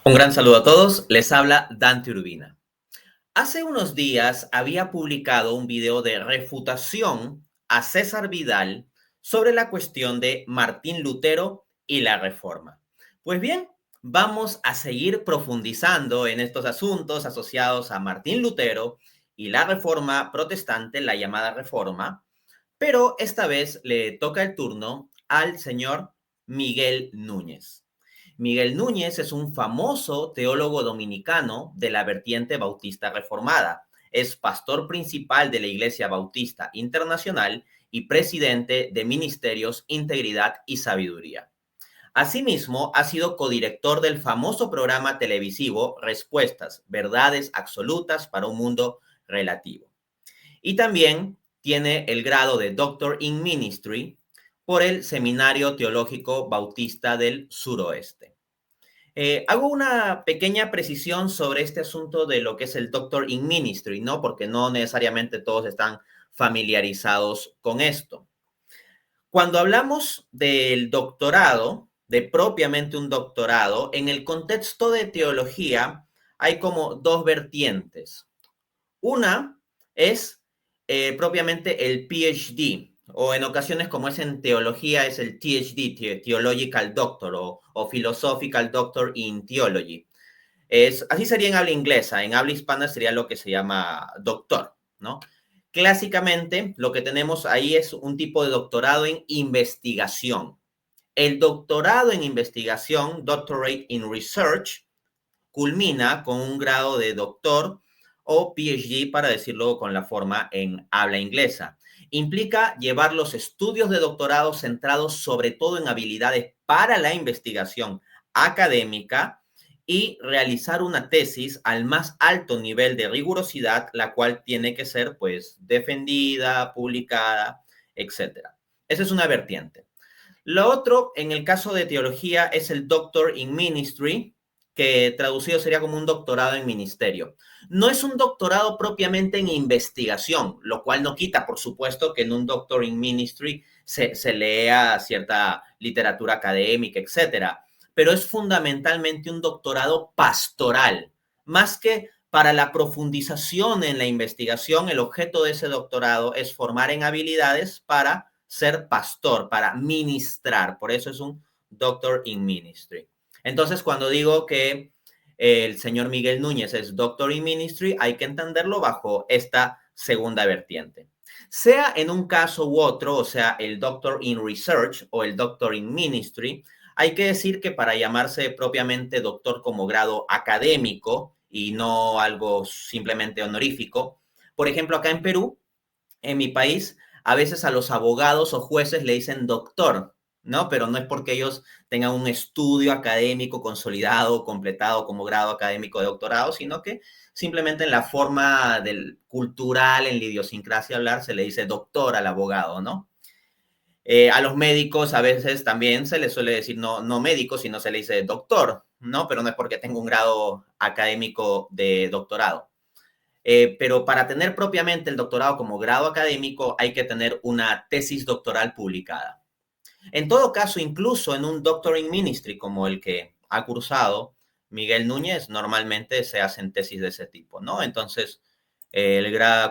Un gran saludo a todos, les habla Dante Urbina. Hace unos días había publicado un video de refutación a César Vidal sobre la cuestión de Martín Lutero y la Reforma. Pues bien, vamos a seguir profundizando en estos asuntos asociados a Martín Lutero y la Reforma protestante, la llamada Reforma, pero esta vez le toca el turno al señor Miguel Núñez. Miguel Núñez es un famoso teólogo dominicano de la vertiente bautista reformada. Es pastor principal de la Iglesia Bautista Internacional y presidente de Ministerios Integridad y Sabiduría. Asimismo, ha sido codirector del famoso programa televisivo Respuestas, Verdades Absolutas para un Mundo Relativo. Y también tiene el grado de Doctor in Ministry por el Seminario Teológico Bautista del Suroeste. Hago una pequeña precisión sobre este asunto de lo que es el Doctor in Ministry, ¿no? Porque no necesariamente todos están familiarizados con esto. Cuando hablamos del doctorado, de propiamente un doctorado, en el contexto de teología hay como dos vertientes. Una es propiamente el PhD, o en ocasiones como es en teología es el THD, Theological Doctor o Philosophical Doctor in Theology. Así sería en habla inglesa, en habla hispana sería lo que se llama doctor, ¿no? Clásicamente lo que tenemos ahí es un tipo de doctorado en investigación. El doctorado en investigación, Doctorate in Research, culmina con un grado de doctor o PhD, para decirlo con la forma en habla inglesa. Implica llevar los estudios de doctorado centrados sobre todo en habilidades para la investigación académica y realizar una tesis al más alto nivel de rigurosidad, la cual tiene que ser pues defendida, publicada, etcétera. Esa es una vertiente. Lo otro, en el caso de teología, es el Doctor in Ministry, que traducido sería como un doctorado en ministerio. No es un doctorado propiamente en investigación, lo cual no quita, por supuesto, que en un Doctor in Ministry se lea cierta literatura académica, etcétera, pero es fundamentalmente un doctorado pastoral, más que para la profundización en la investigación. El objeto de ese doctorado es formar en habilidades para ser pastor, para ministrar. Por eso es un Doctor in Ministry. Entonces, cuando digo que el señor Miguel Núñez es Doctor in Ministry, hay que entenderlo bajo esta segunda vertiente. Sea en un caso u otro, o sea, el Doctor in Research o el Doctor in Ministry, hay que decir que para llamarse propiamente doctor como grado académico y no algo simplemente honorífico, por ejemplo, acá en Perú, en mi país, a veces a los abogados o jueces le dicen doctor, ¿no? Pero no es porque ellos tengan un estudio académico consolidado, completado como grado académico de doctorado, sino que simplemente en la forma del cultural, en la idiosincrasia hablar, se le dice doctor al abogado, ¿no? A los médicos a veces también se les suele decir no médico, sino se le dice doctor, ¿no? Pero no es porque tenga un grado académico de doctorado. Pero para tener propiamente el doctorado como grado académico hay que tener una tesis doctoral publicada. En todo caso, incluso en un Doctor in Ministry como el que ha cursado Miguel Núñez, normalmente se hacen tesis de ese tipo, ¿no? Entonces,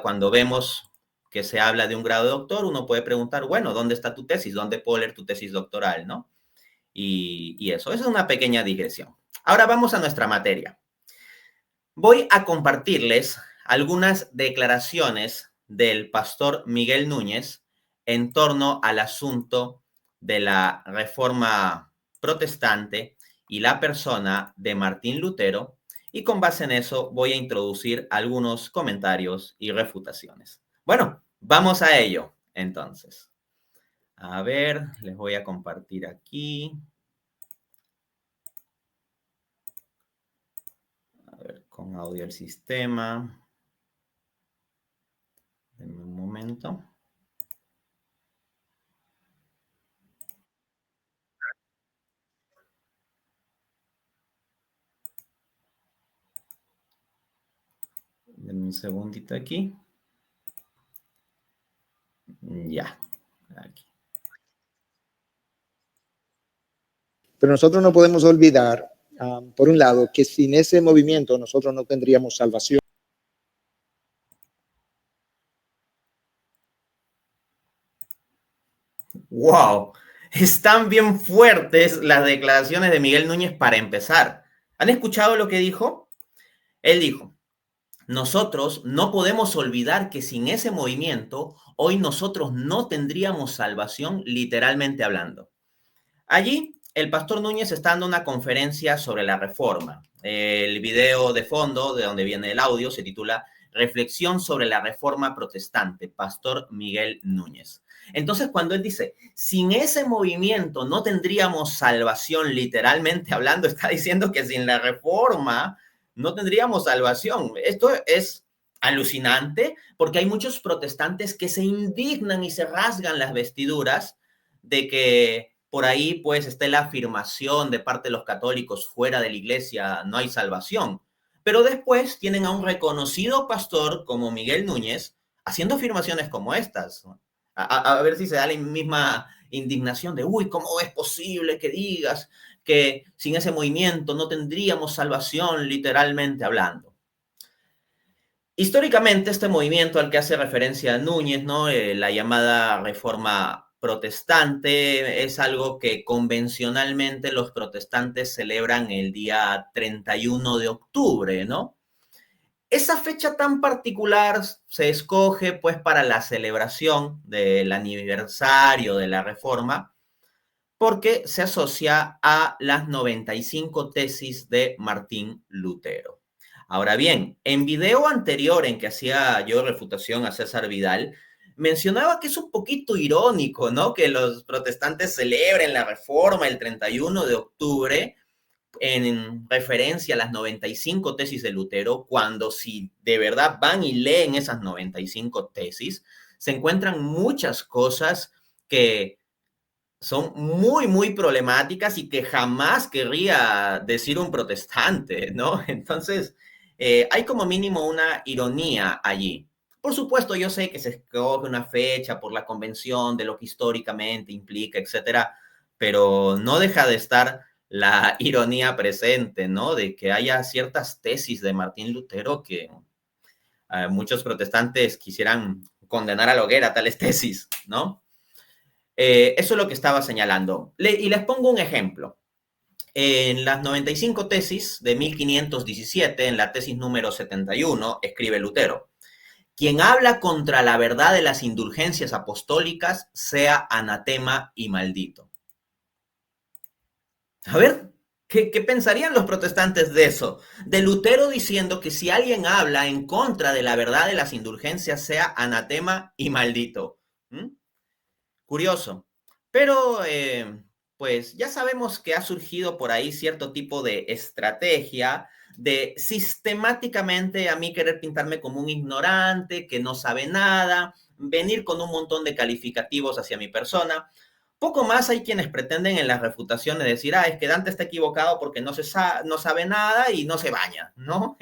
cuando vemos que se habla de un grado de doctor, uno puede preguntar, bueno, ¿dónde está tu tesis? ¿Dónde puedo leer tu tesis doctoral, no? Eso es una pequeña digresión. Ahora vamos a nuestra materia. Voy a compartirles algunas declaraciones del pastor Miguel Núñez en torno al asunto de la reforma protestante y la persona de Martín Lutero, y con base en eso voy a introducir algunos comentarios y refutaciones. Bueno, vamos a ello, entonces. A ver, les voy a compartir aquí. A ver, con audio el sistema. Denme un momento. Denme un segundito aquí. Ya, aquí. Pero nosotros no podemos olvidar por un lado, que sin ese movimiento nosotros no tendríamos salvación. ¡Wow! Están bien fuertes las declaraciones de Miguel Núñez para empezar. ¿Han escuchado lo que dijo? Él dijo: nosotros no podemos olvidar que sin ese movimiento, hoy nosotros no tendríamos salvación, literalmente hablando. Allí, el pastor Núñez está dando una conferencia sobre la reforma. El video de fondo, de donde viene el audio, se titula Reflexión sobre la Reforma Protestante, Pastor Miguel Núñez. Entonces, cuando él dice, sin ese movimiento no tendríamos salvación, literalmente hablando, está diciendo que sin la reforma no tendríamos salvación. Esto es alucinante porque hay muchos protestantes que se indignan y se rasgan las vestiduras de que por ahí pues esté la afirmación de parte de los católicos: fuera de la iglesia no hay salvación. Pero después tienen a un reconocido pastor como Miguel Núñez haciendo afirmaciones como estas. A ver si se da la misma indignación de, uy, ¿cómo es posible que digas que sin ese movimiento no tendríamos salvación, literalmente hablando? Históricamente, este movimiento al que hace referencia Núñez, ¿no? La llamada Reforma Protestante, es algo que convencionalmente los protestantes celebran el día 31 de octubre, ¿no? Esa fecha tan particular se escoge pues para la celebración del aniversario de la Reforma, porque se asocia a las 95 tesis de Martín Lutero. Ahora bien, en video anterior en que hacía yo refutación a César Vidal, mencionaba que es un poquito irónico, ¿no? Que los protestantes celebren la Reforma el 31 de octubre en referencia a las 95 tesis de Lutero, cuando si de verdad van y leen esas 95 tesis, se encuentran muchas cosas que son muy, muy problemáticas y que jamás querría decir un protestante, ¿no? Entonces, hay como mínimo una ironía allí. Por supuesto, yo sé que se escoge una fecha por la convención de lo que históricamente implica, etcétera, pero no deja de estar la ironía presente, ¿no? De que haya ciertas tesis de Martín Lutero que muchos protestantes quisieran condenar a la hoguera tales tesis, ¿no? Eso es lo que estaba señalando. Y les pongo un ejemplo. En las 95 tesis de 1517, en la tesis número 71, escribe Lutero: quien habla contra la verdad de las indulgencias apostólicas sea anatema y maldito. A ver, ¿qué pensarían los protestantes de eso? De Lutero diciendo que si alguien habla en contra de la verdad de las indulgencias sea anatema y maldito. ¿Mm? Curioso. Pero, pues ya sabemos que ha surgido por ahí cierto tipo de estrategia de sistemáticamente a mí querer pintarme como un ignorante, que no sabe nada, venir con un montón de calificativos hacia mi persona. Poco más hay quienes pretenden en las refutaciones decir, es que Dante está equivocado porque no sabe nada y no se baña, ¿no?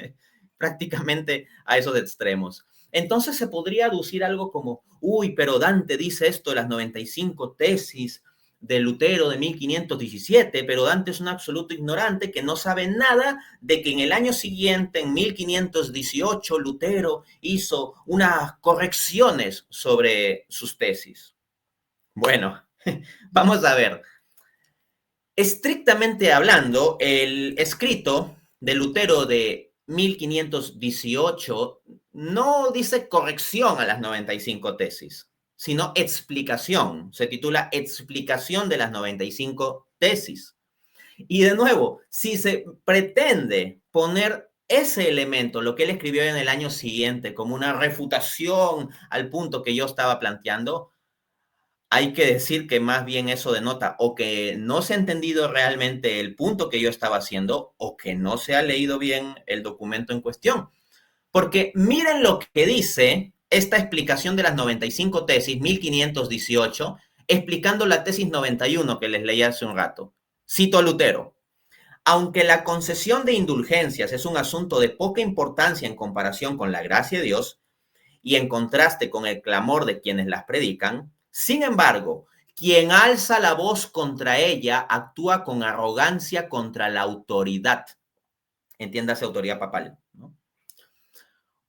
Prácticamente a esos extremos. Entonces se podría aducir algo como, uy, pero Dante dice esto de las 95 tesis de Lutero de 1517, pero Dante es un absoluto ignorante que no sabe nada de que en el año siguiente, en 1518, Lutero hizo unas correcciones sobre sus tesis. Bueno, vamos a ver. Estrictamente hablando, el escrito de Lutero de 1518 no dice corrección a las 95 tesis, sino explicación. Se titula Explicación de las 95 tesis. Y de nuevo, si se pretende poner ese elemento, lo que él escribió en el año siguiente, como una refutación al punto que yo estaba planteando, hay que decir que más bien eso denota o que no se ha entendido realmente el punto que yo estaba haciendo o que no se ha leído bien el documento en cuestión. Porque miren lo que dice esta explicación de las 95 tesis, 1518, explicando la tesis 91 que les leí hace un rato. Cito a Lutero: aunque la concesión de indulgencias es un asunto de poca importancia en comparación con la gracia de Dios y en contraste con el clamor de quienes las predican, sin embargo, quien alza la voz contra ella actúa con arrogancia contra la autoridad. Entiéndase autoridad papal, ¿no?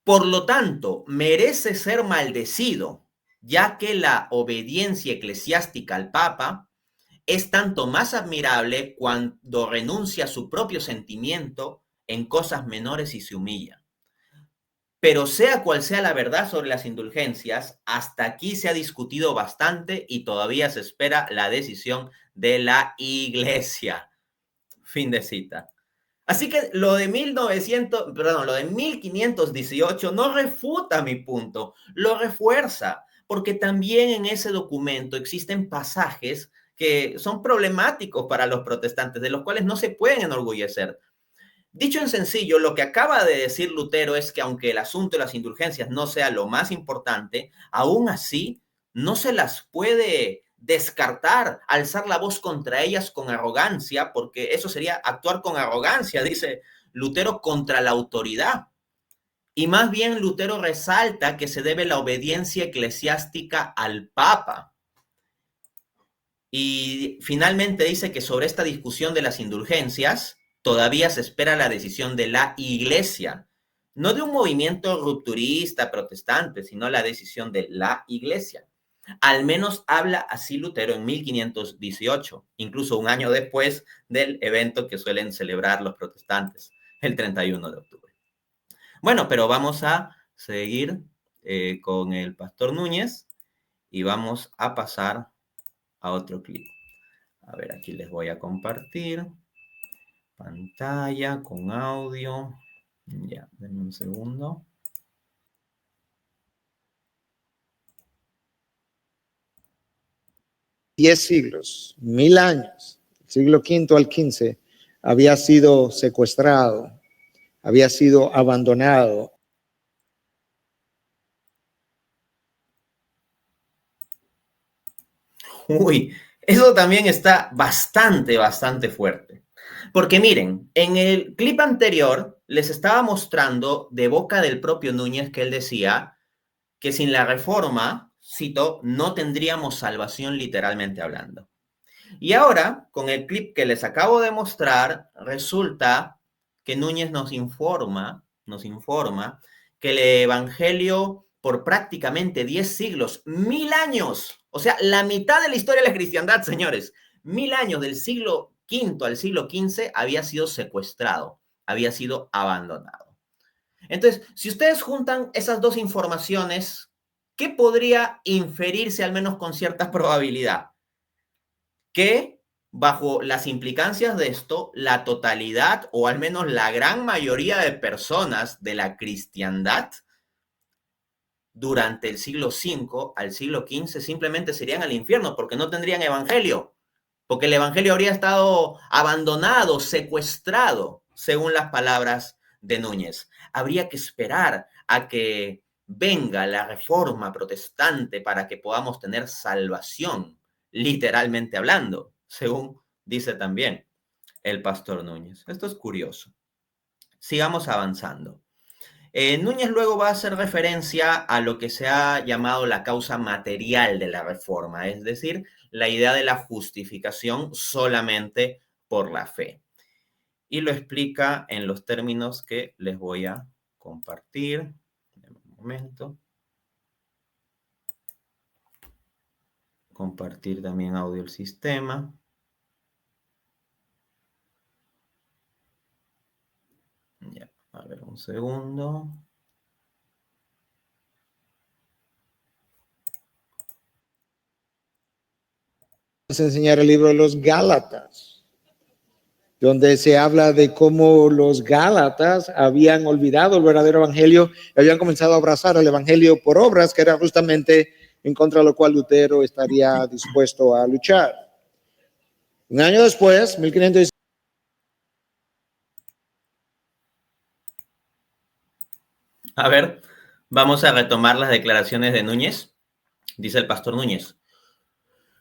Por lo tanto, merece ser maldecido, ya que la obediencia eclesiástica al Papa es tanto más admirable cuando renuncia a su propio sentimiento en cosas menores y se humilla. Pero sea cual sea la verdad sobre las indulgencias, hasta aquí se ha discutido bastante y todavía se espera la decisión de la Iglesia. Fin de cita. Así que lo de 1518 no refuta mi punto, lo refuerza, porque también en ese documento existen pasajes que son problemáticos para los protestantes, de los cuales no se pueden enorgullecer. Dicho en sencillo, lo que acaba de decir Lutero es que aunque el asunto de las indulgencias no sea lo más importante, aún así no se las puede descartar, alzar la voz contra ellas con arrogancia, porque eso sería actuar con arrogancia, dice Lutero, contra la autoridad. Y más bien Lutero resalta que se debe la obediencia eclesiástica al Papa. Y finalmente dice que sobre esta discusión de las indulgencias, todavía se espera la decisión de la Iglesia, no de un movimiento rupturista protestante, sino la decisión de la Iglesia. Al menos habla así Lutero en 1518, incluso un año después del evento que suelen celebrar los protestantes, el 31 de octubre. Bueno, pero vamos a seguir con el pastor Núñez y vamos a pasar a otro clip. A ver, aquí les voy a compartir pantalla con audio. Ya, denme un segundo. $10 siglos, 1000 años, el siglo V al XV, había sido secuestrado, había sido abandonado. Uy, eso también está bastante fuerte. Porque miren, en el clip anterior les estaba mostrando de boca del propio Núñez que él decía que sin la reforma, cito, no tendríamos salvación literalmente hablando. Y ahora, con el clip que les acabo de mostrar, resulta que Núñez nos informa que el Evangelio por prácticamente 10 siglos, 1000 años, o sea, la mitad de la historia de la cristiandad, señores, 1000 años del siglo V al siglo XV había sido secuestrado, había sido abandonado. Entonces, si ustedes juntan esas dos informaciones, ¿qué podría inferirse al menos con cierta probabilidad? Que bajo las implicancias de esto, la totalidad o al menos la gran mayoría de personas de la cristiandad durante el siglo V al siglo XV simplemente se irían al infierno porque no tendrían evangelio, porque el evangelio habría estado abandonado, secuestrado, según las palabras de Núñez. Habría que esperar a que venga la reforma protestante para que podamos tener salvación, literalmente hablando, según dice también el pastor Núñez. Esto es curioso. Sigamos avanzando. Núñez luego va a hacer referencia a lo que se ha llamado la causa material de la reforma, es decir, la idea de la justificación solamente por la fe. Y lo explica en los términos que les voy a compartir. En un momento. Compartir también audio del sistema. Ya, a ver, un segundo. Vamos a enseñar el libro de los Gálatas, donde se habla de cómo los Gálatas habían olvidado el verdadero evangelio y habían comenzado a abrazar el evangelio por obras, que era justamente en contra de lo cual Lutero estaría dispuesto a luchar. Un año después, 1500. A ver, vamos a retomar las declaraciones de Núñez. Dice el pastor Núñez.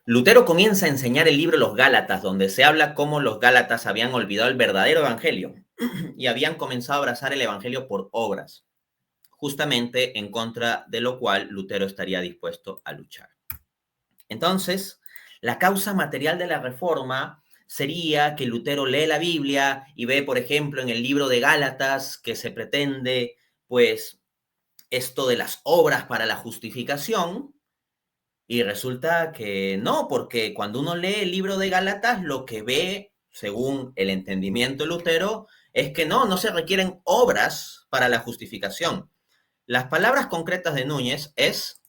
Lutero comienza a enseñar el libro Los Gálatas, donde se habla cómo los Gálatas habían olvidado el verdadero evangelio y habían comenzado a abrazar el evangelio por obras, justamente en contra de lo cual Lutero estaría dispuesto a luchar. Entonces, La causa material de la reforma sería que Lutero lee la Biblia y ve, por ejemplo, en el libro de Gálatas que se pretende, pues, esto de las obras para la justificación, y resulta que no, porque cuando uno lee el libro de Gálatas, lo que ve, según el entendimiento de Lutero, es que no se requieren obras para la justificación. Las palabras concretas de Núñez es: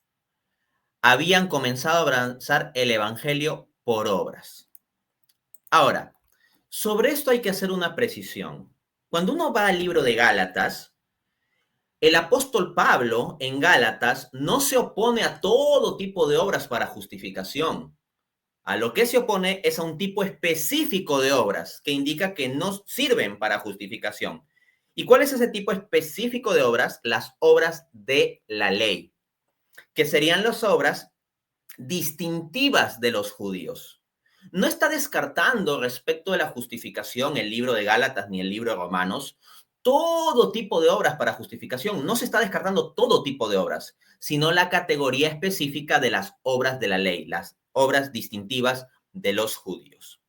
habían comenzado a abrazar el evangelio por obras. Ahora, sobre esto hay que hacer una precisión. Cuando uno va al libro de Gálatas, el apóstol Pablo en Gálatas no se opone a todo tipo de obras para justificación. A lo que se opone es a un tipo específico de obras que indica que no sirven para justificación. ¿Y cuál es ese tipo específico de obras? Las obras de la ley, que serían las obras distintivas de los judíos. No está descartando respecto de la justificación el libro de Gálatas ni el libro de Romanos todo tipo de obras para justificación. No se está descartando todo tipo de obras, sino la categoría específica de las obras de la ley, las obras distintivas de los judíos.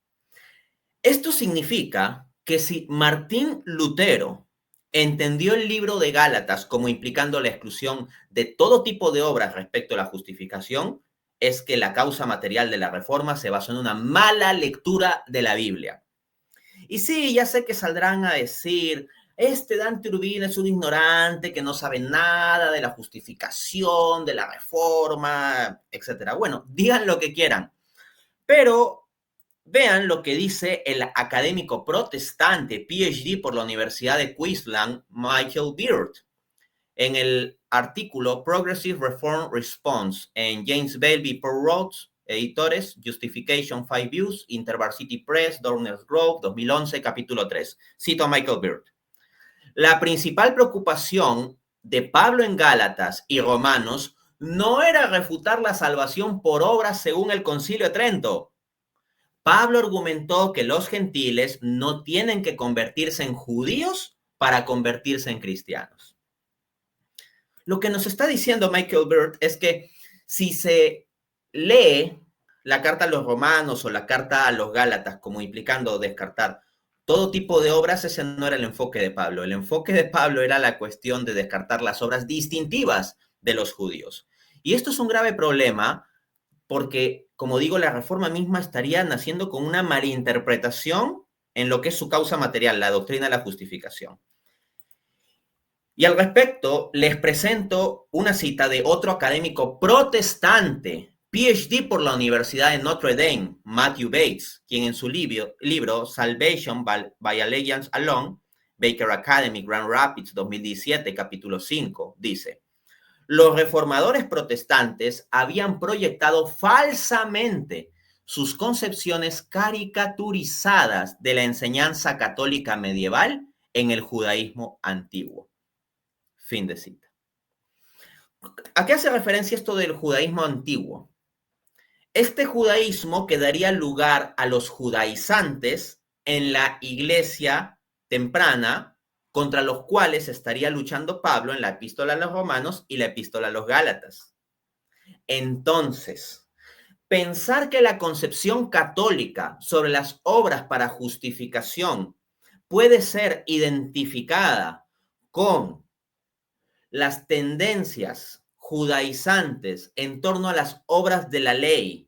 Esto significa que si Martín Lutero entendió el libro de Gálatas como implicando la exclusión de todo tipo de obras respecto a la justificación, es que la causa material de la reforma se basó en una mala lectura de la Biblia. Y sí, ya sé que saldrán a decir: Dante Urbina es un ignorante que no sabe nada de la justificación, de la reforma, etc. Bueno, digan lo que quieran, pero vean lo que dice el académico protestante, PhD por la Universidad de Queensland, Michael Beard, en el artículo Progressive Reform Response en James Bale Paul Rhodes, editores, Justification 5 Views, InterVarsity Press, Dorners Grove, 2011, capítulo 3. Cito a Michael Beard. La principal preocupación de Pablo en Gálatas y Romanos no era refutar la salvación por obras según el Concilio de Trento. Pablo argumentó que los gentiles no tienen que convertirse en judíos para convertirse en cristianos. Lo que nos está diciendo Michael Beard es que si se lee la carta a los romanos o la carta a los gálatas como implicando descartar todo tipo de obras, ese no era el enfoque de Pablo. El enfoque de Pablo era la cuestión de descartar las obras distintivas de los judíos. Y esto es un grave problema porque, como digo, la reforma misma estaría naciendo con una malinterpretación en lo que es su causa material, la doctrina de la justificación. Y al respecto, les presento una cita de otro académico protestante, PhD por la Universidad de Notre Dame, Matthew Bates, quien en su libro Salvation by Allegiance Alone, Baker Academy, Grand Rapids, 2017, capítulo 5, dice: los reformadores protestantes habían proyectado falsamente sus concepciones caricaturizadas de la enseñanza católica medieval en el judaísmo antiguo. Fin de cita. ¿A qué hace referencia esto del judaísmo antiguo? Este judaísmo que daría lugar a los judaizantes en la iglesia temprana, contra los cuales estaría luchando Pablo en la epístola a los romanos y la epístola a los gálatas. Entonces, pensar que la concepción católica sobre las obras para justificación puede ser identificada con las tendencias judaizantes en torno a las obras de la ley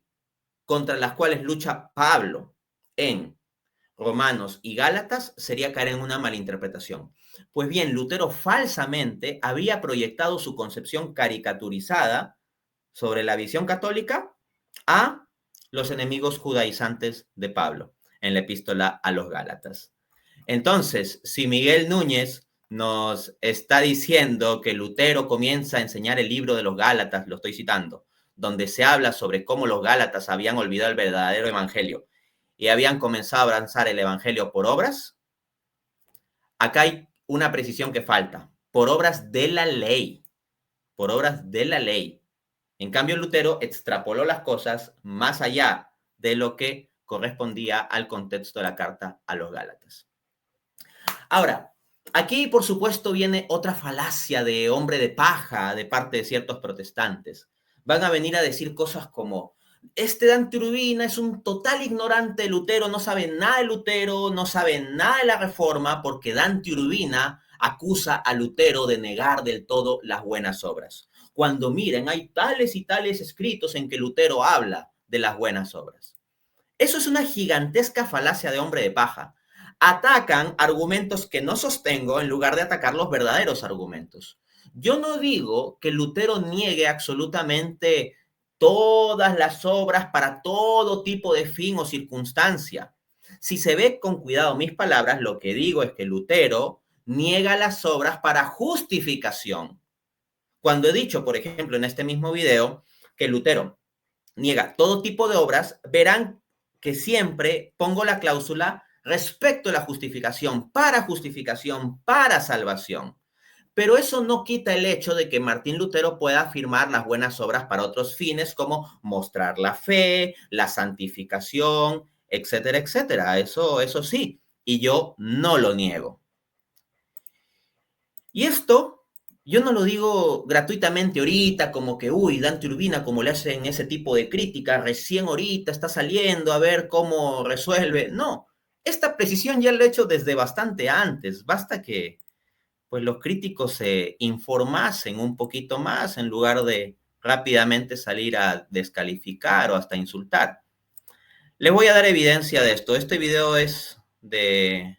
contra las cuales lucha Pablo en Romanos y Gálatas sería caer en una malinterpretación. Pues bien, Lutero falsamente había proyectado su concepción caricaturizada sobre la visión católica a los enemigos judaizantes de Pablo en la epístola a los Gálatas. Entonces, si Miguel Núñez nos está diciendo que Lutero comienza a enseñar el libro de los Gálatas, lo estoy citando, donde se habla sobre cómo los Gálatas habían olvidado el verdadero evangelio y habían comenzado a avanzar el evangelio por obras, acá hay una precisión que falta: por obras de la ley, por obras de la ley. En cambio, Lutero extrapoló las cosas más allá de lo que correspondía al contexto de la carta a los Gálatas. Ahora, aquí, por supuesto, viene otra falacia de hombre de paja de parte de ciertos protestantes. Van a venir a decir cosas como: este Dante Urbina es un total ignorante de Lutero, no sabe nada de Lutero, no sabe nada de la Reforma, porque Dante Urbina acusa a Lutero de negar del todo las buenas obras. Cuando miren, hay tales y tales escritos en que Lutero habla de las buenas obras. Eso es una gigantesca falacia de hombre de paja. Atacan argumentos que no sostengo en lugar de atacar los verdaderos argumentos. Yo no digo que Lutero niegue absolutamente todas las obras para todo tipo de fin o circunstancia. Si se ve con cuidado mis palabras, lo que digo es que Lutero niega las obras para justificación. Cuando he dicho, por ejemplo, en este mismo video, que Lutero niega todo tipo de obras, verán que siempre pongo la cláusula respecto a la justificación, para salvación. Pero eso no quita el hecho de que Martín Lutero pueda afirmar las buenas obras para otros fines, como mostrar la fe, la santificación, etcétera, etcétera. Eso sí, y yo no lo niego. Y esto yo no lo digo gratuitamente ahorita, como que, uy, Dante Urbina, como le hacen ese tipo de crítica, recién ahorita está saliendo a ver cómo resuelve. No, esta precisión ya lo he hecho desde bastante antes. Basta que pues los críticos se informasen un poquito más en lugar de rápidamente salir a descalificar o hasta insultar. Les voy a dar evidencia de esto. Este video es de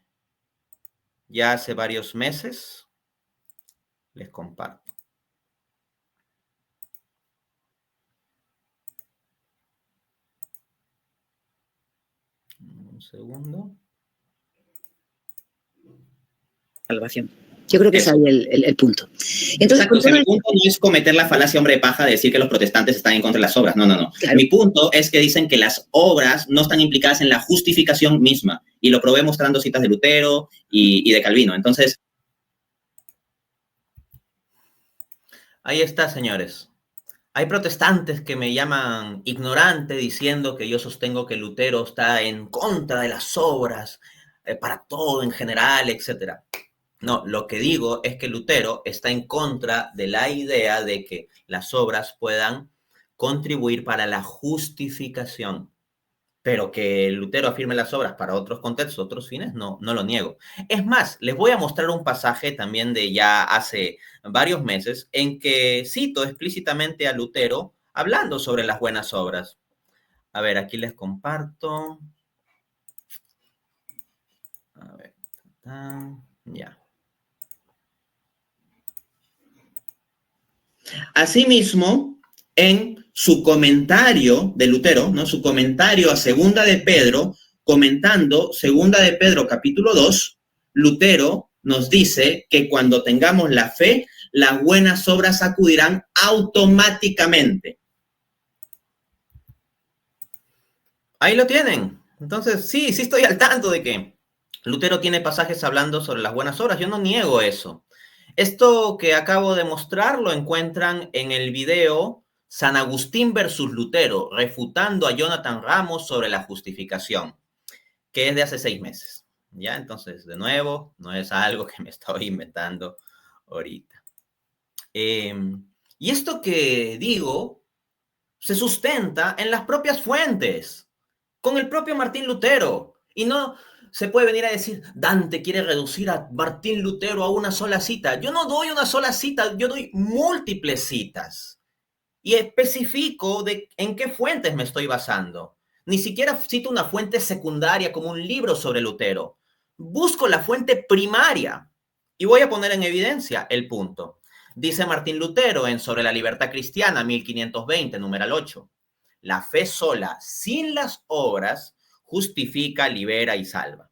ya hace varios meses. Les comparto. Un segundo. Salvación. Yo creo que es ahí el punto. Entonces, exacto, o sea, mi punto no es cometer la falacia hombre de paja de decir que los protestantes están en contra de las obras. No, no, no. Claro. Mi punto es que dicen que las obras no están implicadas en la justificación misma. Y lo probé mostrando citas de Lutero y de Calvino. Entonces, ahí está, señores. Hay protestantes que me llaman ignorante diciendo que yo sostengo que Lutero está en contra de las obras, para todo en general, etcétera. No, lo que digo es que Lutero está en contra de la idea de que las obras puedan contribuir para la justificación, pero que Lutero afirme las obras para otros contextos, otros fines, no lo niego. Es más, les voy a mostrar un pasaje también de ya hace varios meses en que cito explícitamente a Lutero hablando sobre las buenas obras. A ver, aquí les comparto. A ver, ya. Asimismo, en su comentario de Lutero, ¿no? Su comentario a Segunda de Pedro, comentando Segunda de Pedro capítulo 2, Lutero nos dice que cuando tengamos la fe, las buenas obras acudirán automáticamente. Ahí lo tienen. Entonces, sí estoy al tanto de que Lutero tiene pasajes hablando sobre las buenas obras. Yo no niego eso. Esto que acabo de mostrar lo encuentran en el video San Agustín versus Lutero, refutando a Jonathan Ramos sobre la justificación, que es de hace 6 meses. ¿Ya? Entonces, de nuevo, no es algo que me estoy inventando ahorita. Y esto que digo se sustenta en las propias fuentes, con el propio Martín Lutero. Y no se puede venir a decir, Dante quiere reducir a Martín Lutero a una sola cita. Yo no doy una sola cita, yo doy múltiples citas. Y especifico en qué fuentes me estoy basando. Ni siquiera cito una fuente secundaria como un libro sobre Lutero. Busco la fuente primaria y voy a poner en evidencia el punto. Dice Martín Lutero en Sobre la Libertad Cristiana, 1520, numeral 8. La fe sola, sin las obras, justifica, libera y salva.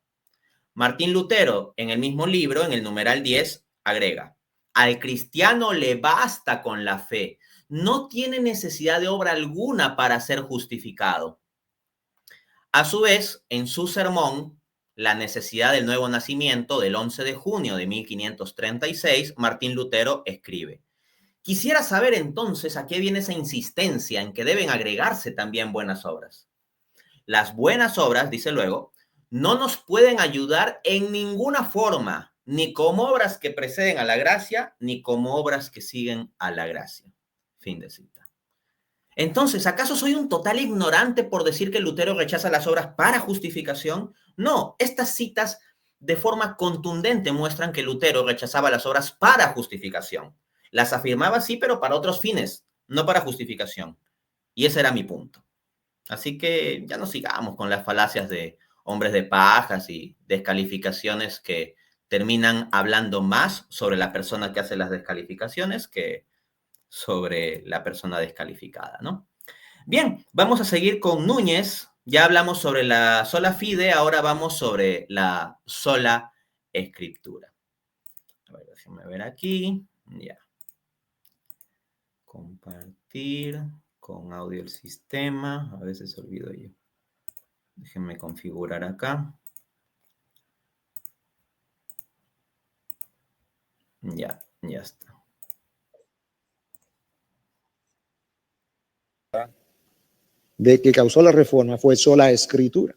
Martín Lutero, en el mismo libro, en el numeral 10, agrega, al cristiano le basta con la fe, no tiene necesidad de obra alguna para ser justificado. A su vez, en su sermón, La necesidad del nuevo nacimiento, del 11 de junio de 1536, Martín Lutero escribe, quisiera saber entonces a qué viene esa insistencia en que deben agregarse también buenas obras. Las buenas obras, dice luego, no nos pueden ayudar en ninguna forma, ni como obras que preceden a la gracia, ni como obras que siguen a la gracia. Fin de cita. Entonces, ¿acaso soy un total ignorante por decir que Lutero rechaza las obras para justificación? No, estas citas de forma contundente muestran que Lutero rechazaba las obras para justificación. Las afirmaba sí, pero para otros fines, no para justificación. Y ese era mi punto. Así que ya no sigamos con las falacias de hombres de pajas y descalificaciones que terminan hablando más sobre la persona que hace las descalificaciones que sobre la persona descalificada, ¿no? Bien, vamos a seguir con Núñez. Ya hablamos sobre la sola fide, ahora vamos sobre la sola escritura. A ver, déjenme ver aquí. Ya. Compartir con audio el sistema. A veces olvido yo. Déjenme configurar acá. Ya está. De que causó la reforma fue sola escritura.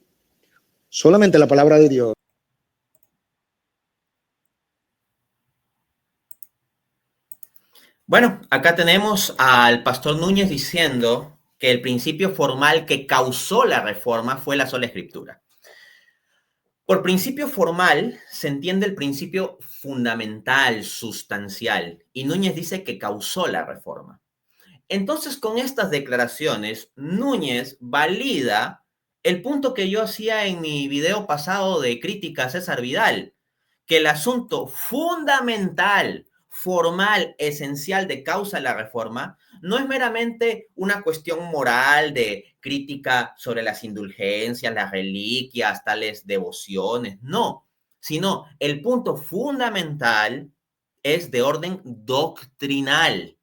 Solamente la palabra de Dios. Bueno, acá tenemos al pastor Núñez diciendo que el principio formal que causó la reforma fue la sola escritura. Por principio formal se entiende el principio fundamental, sustancial, y Núñez dice que causó la reforma. Entonces, con estas declaraciones, Núñez valida el punto que yo hacía en mi video pasado de crítica a César Vidal, que el asunto fundamental, formal, esencial de causa de la reforma no es meramente una cuestión moral de crítica sobre las indulgencias, las reliquias, tales devociones, no, sino el punto fundamental es de orden doctrinal,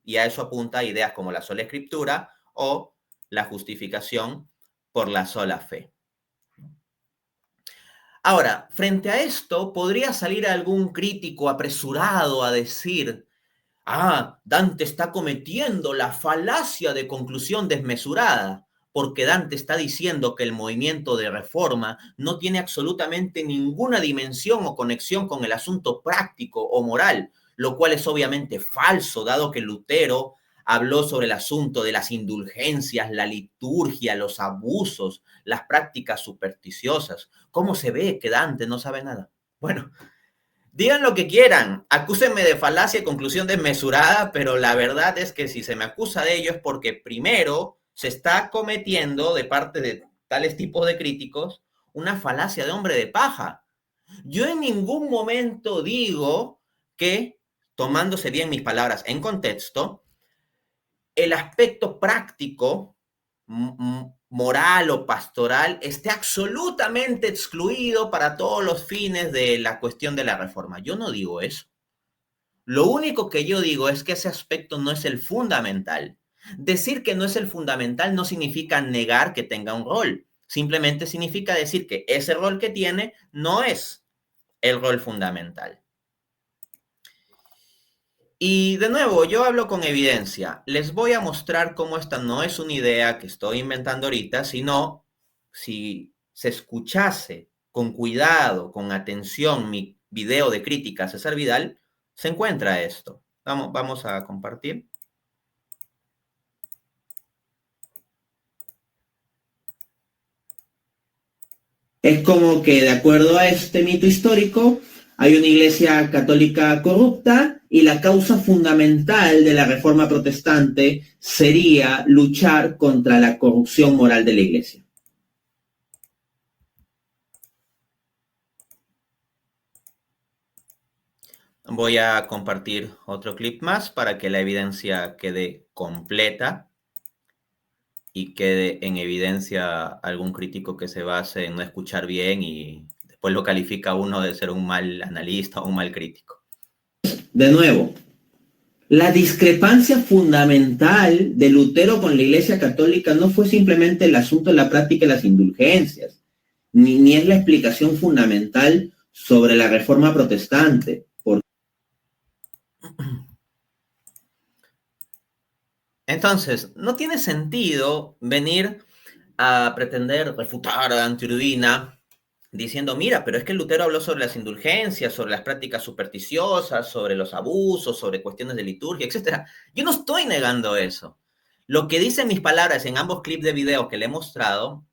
y a eso apunta ideas como la sola escritura o la justificación por la sola fe. Ahora, frente a esto, podría salir algún crítico apresurado a decir, Dante está cometiendo la falacia de conclusión desmesurada, porque Dante está diciendo que el movimiento de reforma no tiene absolutamente ninguna dimensión o conexión con el asunto práctico o moral, lo cual es obviamente falso, dado que Lutero habló sobre el asunto de las indulgencias, la liturgia, los abusos, las prácticas supersticiosas. ¿Cómo se ve que Dante no sabe nada? Bueno, digan lo que quieran, acúsenme de falacia y conclusión desmesurada, pero la verdad es que si se me acusa de ello es porque primero se está cometiendo de parte de tales tipos de críticos una falacia de hombre de paja. Yo en ningún momento digo que, tomándose bien mis palabras en contexto, el aspecto práctico, moral o pastoral esté absolutamente excluido para todos los fines de la cuestión de la reforma. Yo no digo eso. Lo único que yo digo es que ese aspecto no es el fundamental. Decir que no es el fundamental no significa negar que tenga un rol. Simplemente significa decir que ese rol que tiene no es el rol fundamental. Y de nuevo, yo hablo con evidencia. Les voy a mostrar cómo esta no es una idea que estoy inventando ahorita, sino si se escuchase con cuidado, con atención, mi video de crítica a César Vidal, se encuentra esto. Vamos a compartir. Es como que de acuerdo a este mito histórico, hay una iglesia católica corrupta y la causa fundamental de la reforma protestante sería luchar contra la corrupción moral de la iglesia. Voy a compartir otro clip más para que la evidencia quede completa y quede en evidencia algún crítico que se base en no escuchar bien y después lo califica a uno de ser un mal analista o un mal crítico. De nuevo, la discrepancia fundamental de Lutero con la Iglesia Católica no fue simplemente el asunto de la práctica de las indulgencias, ni es la explicación fundamental sobre la Reforma Protestante. Entonces, no tiene sentido venir a pretender refutar a Dante Urbina diciendo, mira, pero es que Lutero habló sobre las indulgencias, sobre las prácticas supersticiosas, sobre los abusos, sobre cuestiones de liturgia, etc. Yo no estoy negando eso. Lo que dicen mis palabras en ambos clips de video que le he mostrado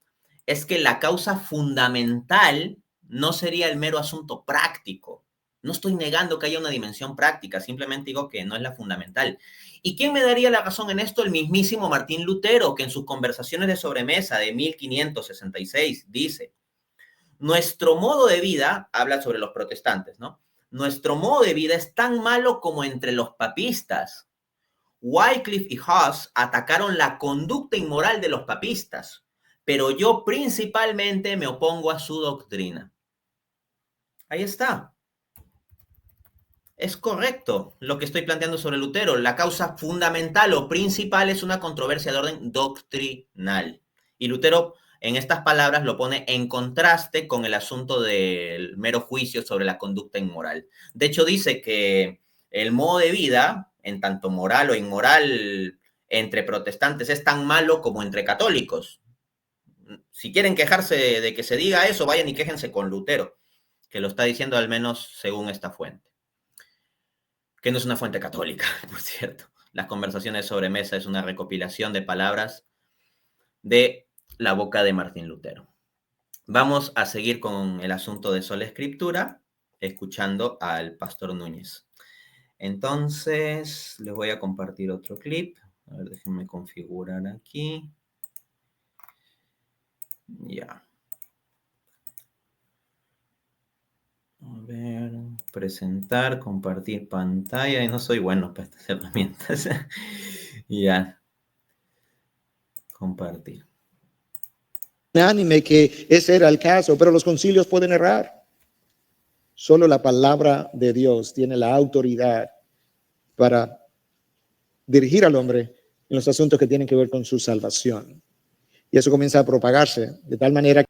es que la causa fundamental no sería el mero asunto práctico. No estoy negando que haya una dimensión práctica, simplemente digo que no es la fundamental. ¿Y quién me daría la razón en esto? El mismísimo Martín Lutero, que en sus conversaciones de sobremesa de 1566 dice: nuestro modo de vida, habla sobre los protestantes, ¿no? Nuestro modo de vida es tan malo como entre los papistas. Wycliffe y Huss atacaron la conducta inmoral de los papistas, pero yo principalmente me opongo a su doctrina. Ahí está. Es correcto lo que estoy planteando sobre Lutero. La causa fundamental o principal es una controversia de orden doctrinal. Y Lutero, en estas palabras, lo pone en contraste con el asunto del mero juicio sobre la conducta inmoral. De hecho, dice que el modo de vida, en tanto moral o inmoral, entre protestantes es tan malo como entre católicos. Si quieren quejarse de que se diga eso, vayan y quéjense con Lutero, que lo está diciendo al menos según esta fuente, que no es una fuente católica, por cierto. Las conversaciones sobre mesa es una recopilación de palabras de la boca de Martín Lutero. Vamos a seguir con el asunto de sola escritura, escuchando al pastor Núñez. Entonces, les voy a compartir otro clip. A ver, déjenme configurar aquí. Ya. A ver, presentar, compartir pantalla. Y no soy bueno para estas herramientas. Ya. Compartir. Unánime que ese era el caso, pero los concilios pueden errar. Solo la palabra de Dios tiene la autoridad para dirigir al hombre en los asuntos que tienen que ver con su salvación. Y eso comienza a propagarse de tal manera.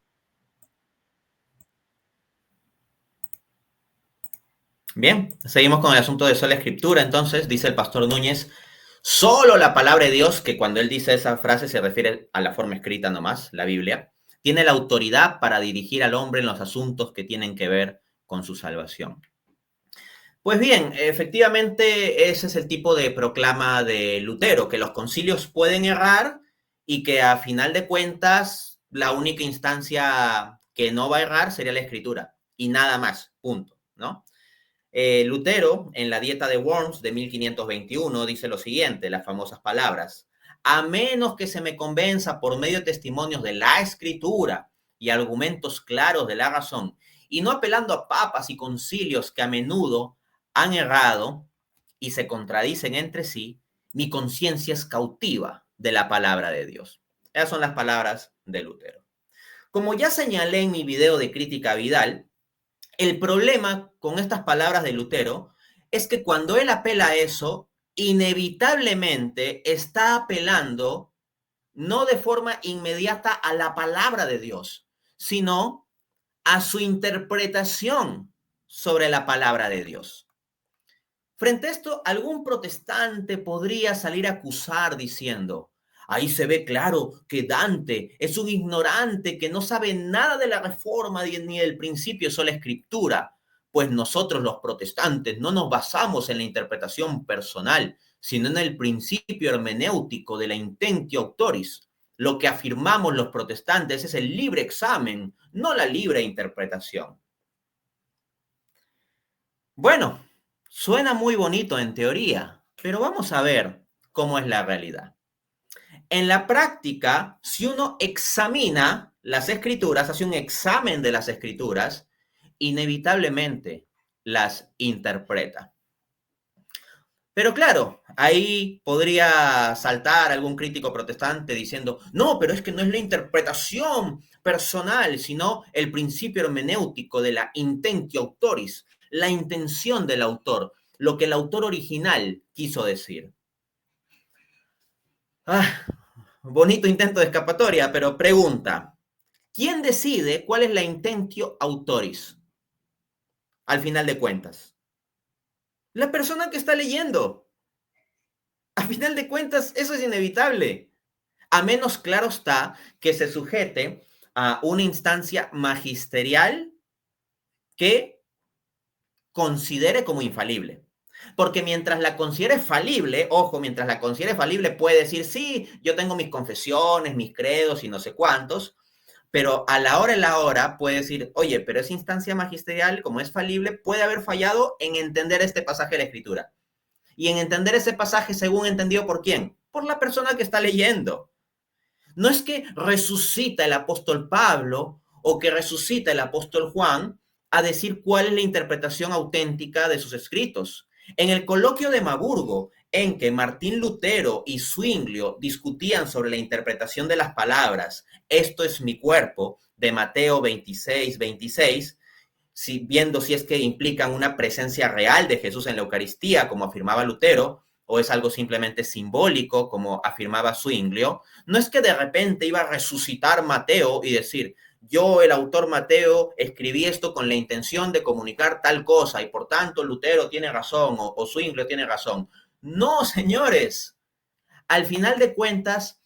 Bien, seguimos con el asunto de sola escritura. Entonces, dice el pastor Núñez, solo la palabra de Dios, que cuando él dice esa frase se refiere a la forma escrita nomás, la Biblia, tiene la autoridad para dirigir al hombre en los asuntos que tienen que ver con su salvación. Pues bien, efectivamente ese es el tipo de proclama de Lutero, que los concilios pueden errar y que a final de cuentas la única instancia que no va a errar sería la escritura y nada más, punto, ¿no? Lutero, en la Dieta de Worms de 1521, dice lo siguiente, las famosas palabras: a menos que se me convenza por medio de testimonios de la escritura y argumentos claros de la razón, y no apelando a papas y concilios que a menudo han errado y se contradicen entre sí, mi conciencia es cautiva de la palabra de Dios. Esas son las palabras de Lutero. Como ya señalé en mi video de crítica a Vidal, el problema con estas palabras de Lutero es que cuando él apela a eso, inevitablemente está apelando no de forma inmediata a la palabra de Dios, sino a su interpretación sobre la palabra de Dios. Frente a esto, algún protestante podría salir a acusar diciendo: ahí se ve claro que Dante es un ignorante que no sabe nada de la reforma ni del principio sola escritura, pues nosotros los protestantes no nos basamos en la interpretación personal, sino en el principio hermenéutico de la intentio autoris. Lo que afirmamos los protestantes es el libre examen, no la libre interpretación. Bueno, suena muy bonito en teoría, pero vamos a ver cómo es la realidad. En la práctica, si uno examina las escrituras, hace un examen de las escrituras, inevitablemente las interpreta. Pero claro, ahí podría saltar algún crítico protestante diciendo: no, pero es que no es la interpretación personal, sino el principio hermenéutico de la intentio autoris, la intención del autor, lo que el autor original quiso decir. Bonito intento de escapatoria, pero pregunta: ¿quién decide cuál es la intentio autoris? Al final de cuentas, la persona que está leyendo. Al final de cuentas, eso es inevitable. A menos, claro está, que se sujete a una instancia magisterial que considere como infalible. Porque mientras la considere falible, ojo, mientras la considere falible puede decir, sí, yo tengo mis confesiones, mis credos y no sé cuántos, pero a la hora y la hora puede decir, oye, pero esa instancia magisterial, como es falible, puede haber fallado en entender este pasaje de la Escritura. Y en entender ese pasaje según entendido por quién, por la persona que está leyendo. No es que resucita el apóstol Pablo o que resucita el apóstol Juan a decir cuál es la interpretación auténtica de sus escritos. En el coloquio de Maburgo, en que Martín Lutero y Zwinglio discutían sobre la interpretación de las palabras, esto es mi cuerpo, de Mateo 26, 26, viendo si es que implican una presencia real de Jesús en la Eucaristía, como afirmaba Lutero, o es algo simplemente simbólico, como afirmaba Zwinglio. No es que de repente iba a resucitar Mateo y decir, yo, el autor Mateo, escribí esto con la intención de comunicar tal cosa y por tanto Lutero tiene razón o Zwinglio tiene razón. No, señores. Al final de cuentas,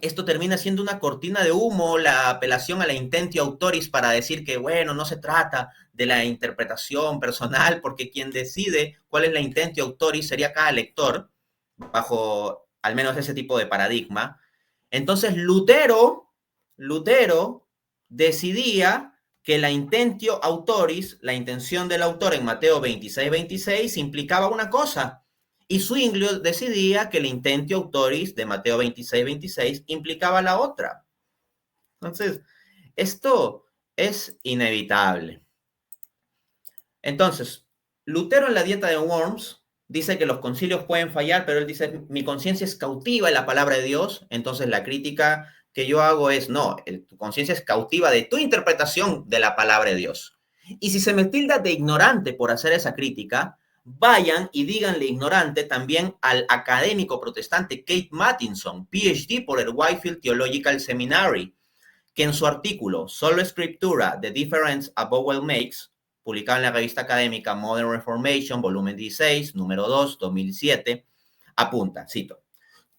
esto termina siendo una cortina de humo, la apelación a la intentio autoris para decir que, bueno, no se trata de la interpretación personal, porque quien decide cuál es la intentio autoris sería cada lector, bajo al menos ese tipo de paradigma. Entonces, Lutero decidía que la intentio autoris, la intención del autor en Mateo 26, 26, implicaba una cosa. Y Zwinglio decidía que el intentio autoris de Mateo 26, 26 implicaba la otra. Entonces, esto es inevitable. Entonces, Lutero en la dieta de Worms dice que los concilios pueden fallar, pero él dice, mi conciencia es cautiva de la palabra de Dios. Entonces, la crítica que yo hago es, no, tu conciencia es cautiva de tu interpretación de la palabra de Dios. Y si se me tilda de ignorante por hacer esa crítica, vayan y díganle ignorante también al académico protestante Kate Mattinson, PhD por el Whitefield Theological Seminary, que en su artículo Sola Scriptura, The Difference a Bowell Makes, publicado en la revista académica Modern Reformation, volumen 16, número 2, 2007, apunta, cito,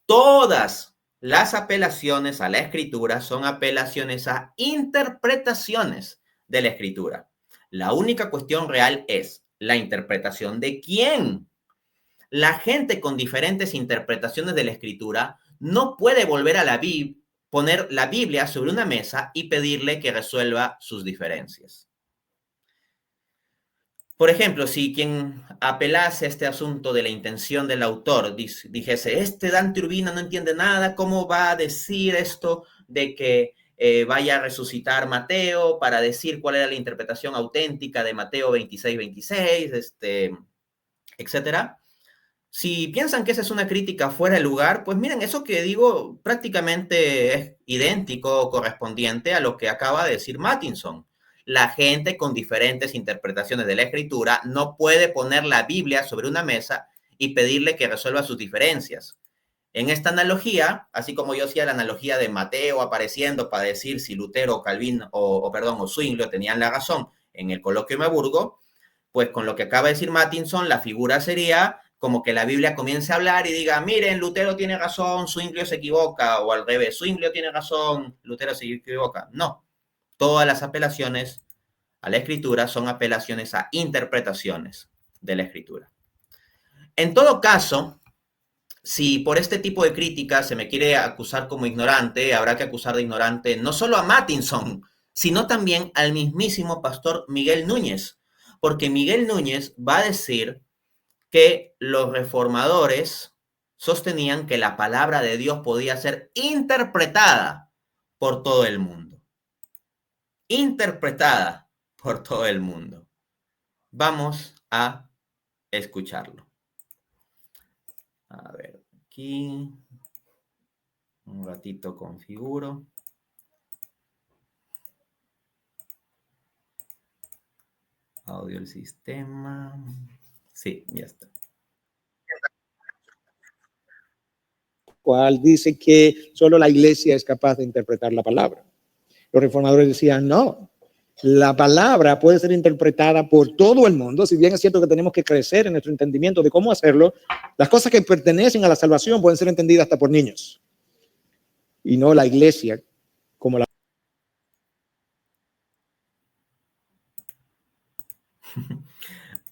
todas las apelaciones a la escritura son apelaciones a interpretaciones de la escritura. La única cuestión real es la interpretación de quién. La gente con diferentes interpretaciones de la escritura no puede volver a la Biblia, poner la Biblia sobre una mesa y pedirle que resuelva sus diferencias. Por ejemplo, si quien apelase a este asunto de la intención del autor dijese, este Dante Urbina no entiende nada, ¿cómo va a decir esto de que vaya a resucitar Mateo para decir cuál era la interpretación auténtica de Mateo 26, 26, etcétera? Si piensan que esa es una crítica fuera de lugar, pues miren, eso que digo prácticamente es idéntico o correspondiente a lo que acaba de decir Mattinson. La gente con diferentes interpretaciones de la escritura no puede poner la Biblia sobre una mesa y pedirle que resuelva sus diferencias. En esta analogía, así como yo hacía la analogía de Mateo apareciendo para decir si Lutero, Calvino o Zwinglio tenían la razón en el coloquio de Maburgo, pues con lo que acaba de decir Mattinson, la figura sería como que la Biblia comience a hablar y diga, miren, Lutero tiene razón, Zwinglio se equivoca, o al revés, Zwinglio tiene razón, Lutero se equivoca. No. Todas las apelaciones a la escritura son apelaciones a interpretaciones de la escritura. En todo caso, si por este tipo de críticas se me quiere acusar como ignorante, habrá que acusar de ignorante no solo a Mattinson, sino también al mismísimo pastor Miguel Núñez, porque Miguel Núñez va a decir que los reformadores sostenían que la palabra de Dios podía ser interpretada por todo el mundo. Interpretada por todo el mundo. Vamos a escucharlo. A ver, aquí. Un ratito configuro. Audio del sistema. Sí, ya está. Cual dice que solo la iglesia es capaz de interpretar la palabra. Los reformadores decían, no, la palabra puede ser interpretada por todo el mundo, si bien es cierto que tenemos que crecer en nuestro entendimiento de cómo hacerlo, las cosas que pertenecen a la salvación pueden ser entendidas hasta por niños, y no la iglesia como la...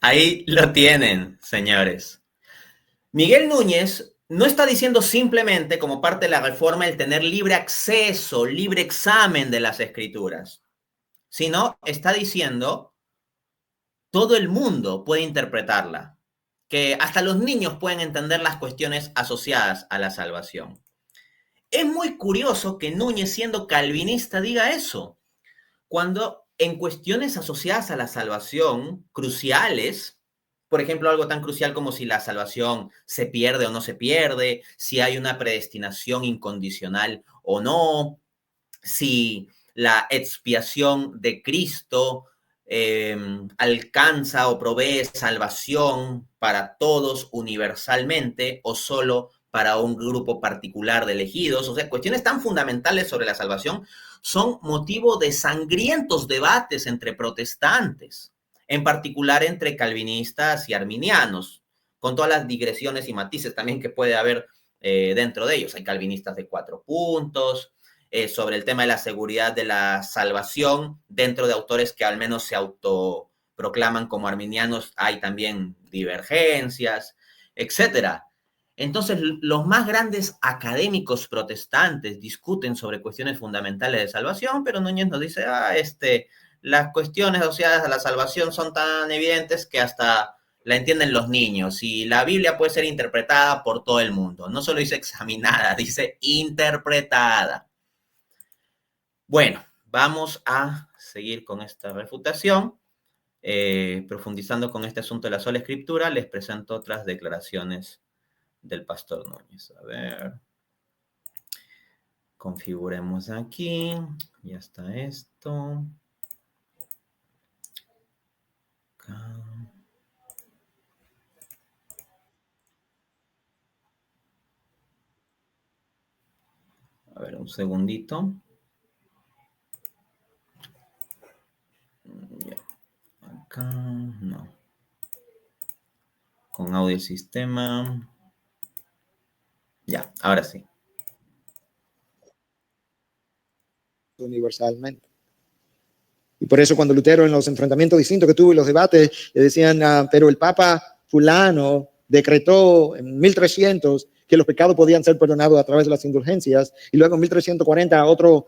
Ahí lo tienen, señores. Miguel Núñez no está diciendo simplemente, como parte de la reforma, el tener libre acceso, libre examen de las escrituras, sino está diciendo todo el mundo puede interpretarla, que hasta los niños pueden entender las cuestiones asociadas a la salvación. Es muy curioso que Núñez, siendo calvinista, diga eso, cuando en cuestiones asociadas a la salvación, cruciales, por ejemplo, algo tan crucial como si la salvación se pierde o no se pierde, si hay una predestinación incondicional o no, si la expiación de Cristo alcanza o provee salvación para todos universalmente o solo para un grupo particular de elegidos. O sea, cuestiones tan fundamentales sobre la salvación son motivo de sangrientos debates entre protestantes, en particular entre calvinistas y arminianos, con todas las digresiones y matices también que puede haber dentro de ellos. Hay calvinistas de 4 puntos, sobre el tema de la seguridad de la salvación, dentro de autores que al menos se autoproclaman como arminianos, hay también divergencias, etcétera. Entonces, los más grandes académicos protestantes discuten sobre cuestiones fundamentales de salvación, pero Núñez nos dice, las cuestiones asociadas a la salvación son tan evidentes que hasta la entienden los niños, y la Biblia puede ser interpretada por todo el mundo. No solo dice examinada, dice interpretada. Bueno, vamos a seguir con esta refutación. Profundizando con este asunto de la sola escritura, les presento otras declaraciones del pastor Núñez. A ver, configuremos aquí, ya está esto. Acá. A ver, un segundito. Ya. Acá, no. Con audio sistema. Ya, ahora sí. Universalmente. Y por eso cuando Lutero en los enfrentamientos distintos que tuvo y los debates, le decían, pero el Papa fulano decretó en 1300 que los pecados podían ser perdonados a través de las indulgencias, y luego en 1340 otro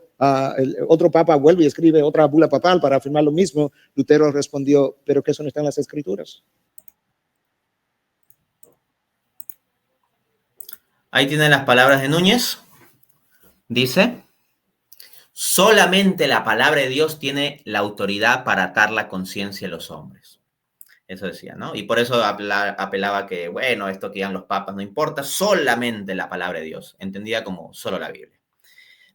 Papa vuelve y escribe otra bula papal para afirmar lo mismo. Lutero respondió, pero que eso no está en las escrituras. Ahí tienen las palabras de Núñez. Dice: solamente la palabra de Dios tiene la autoridad para atar la conciencia de los hombres. Eso decía, ¿no? Y por eso apelaba que, bueno, esto que digan los papas no importa, solamente la palabra de Dios, entendida como solo la Biblia.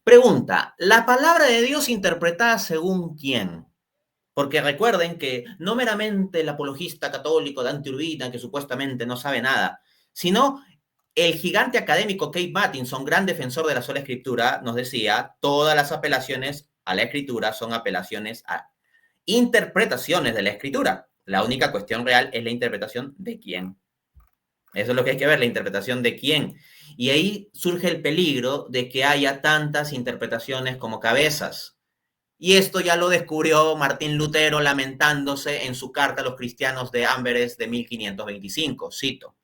Pregunta: ¿la palabra de Dios interpretada según quién? Porque recuerden que no meramente el apologista católico Dante Urbina, que supuestamente no sabe nada, sino el gigante académico Kate Mattinson, gran defensor de la sola escritura, nos decía, todas las apelaciones a la escritura son apelaciones a interpretaciones de la escritura. La única cuestión real es la interpretación de quién. Eso es lo que hay que ver, la interpretación de quién. Y ahí surge el peligro de que haya tantas interpretaciones como cabezas. Y esto ya lo descubrió Martín Lutero lamentándose en su carta a los cristianos de Amberes de 1525. Cito: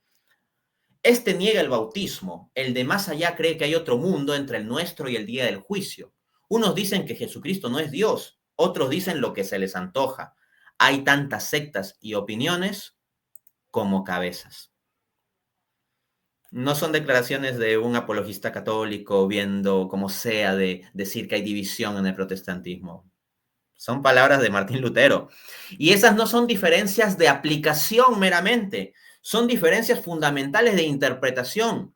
este niega el bautismo, el de más allá cree que hay otro mundo entre el nuestro y el día del juicio. Unos dicen que Jesucristo no es Dios, otros dicen lo que se les antoja. Hay tantas sectas y opiniones como cabezas. No son declaraciones de un apologista católico viendo como sea de decir que hay división en el protestantismo. Son palabras de Martín Lutero. Y esas no son diferencias de aplicación meramente, son diferencias fundamentales de interpretación.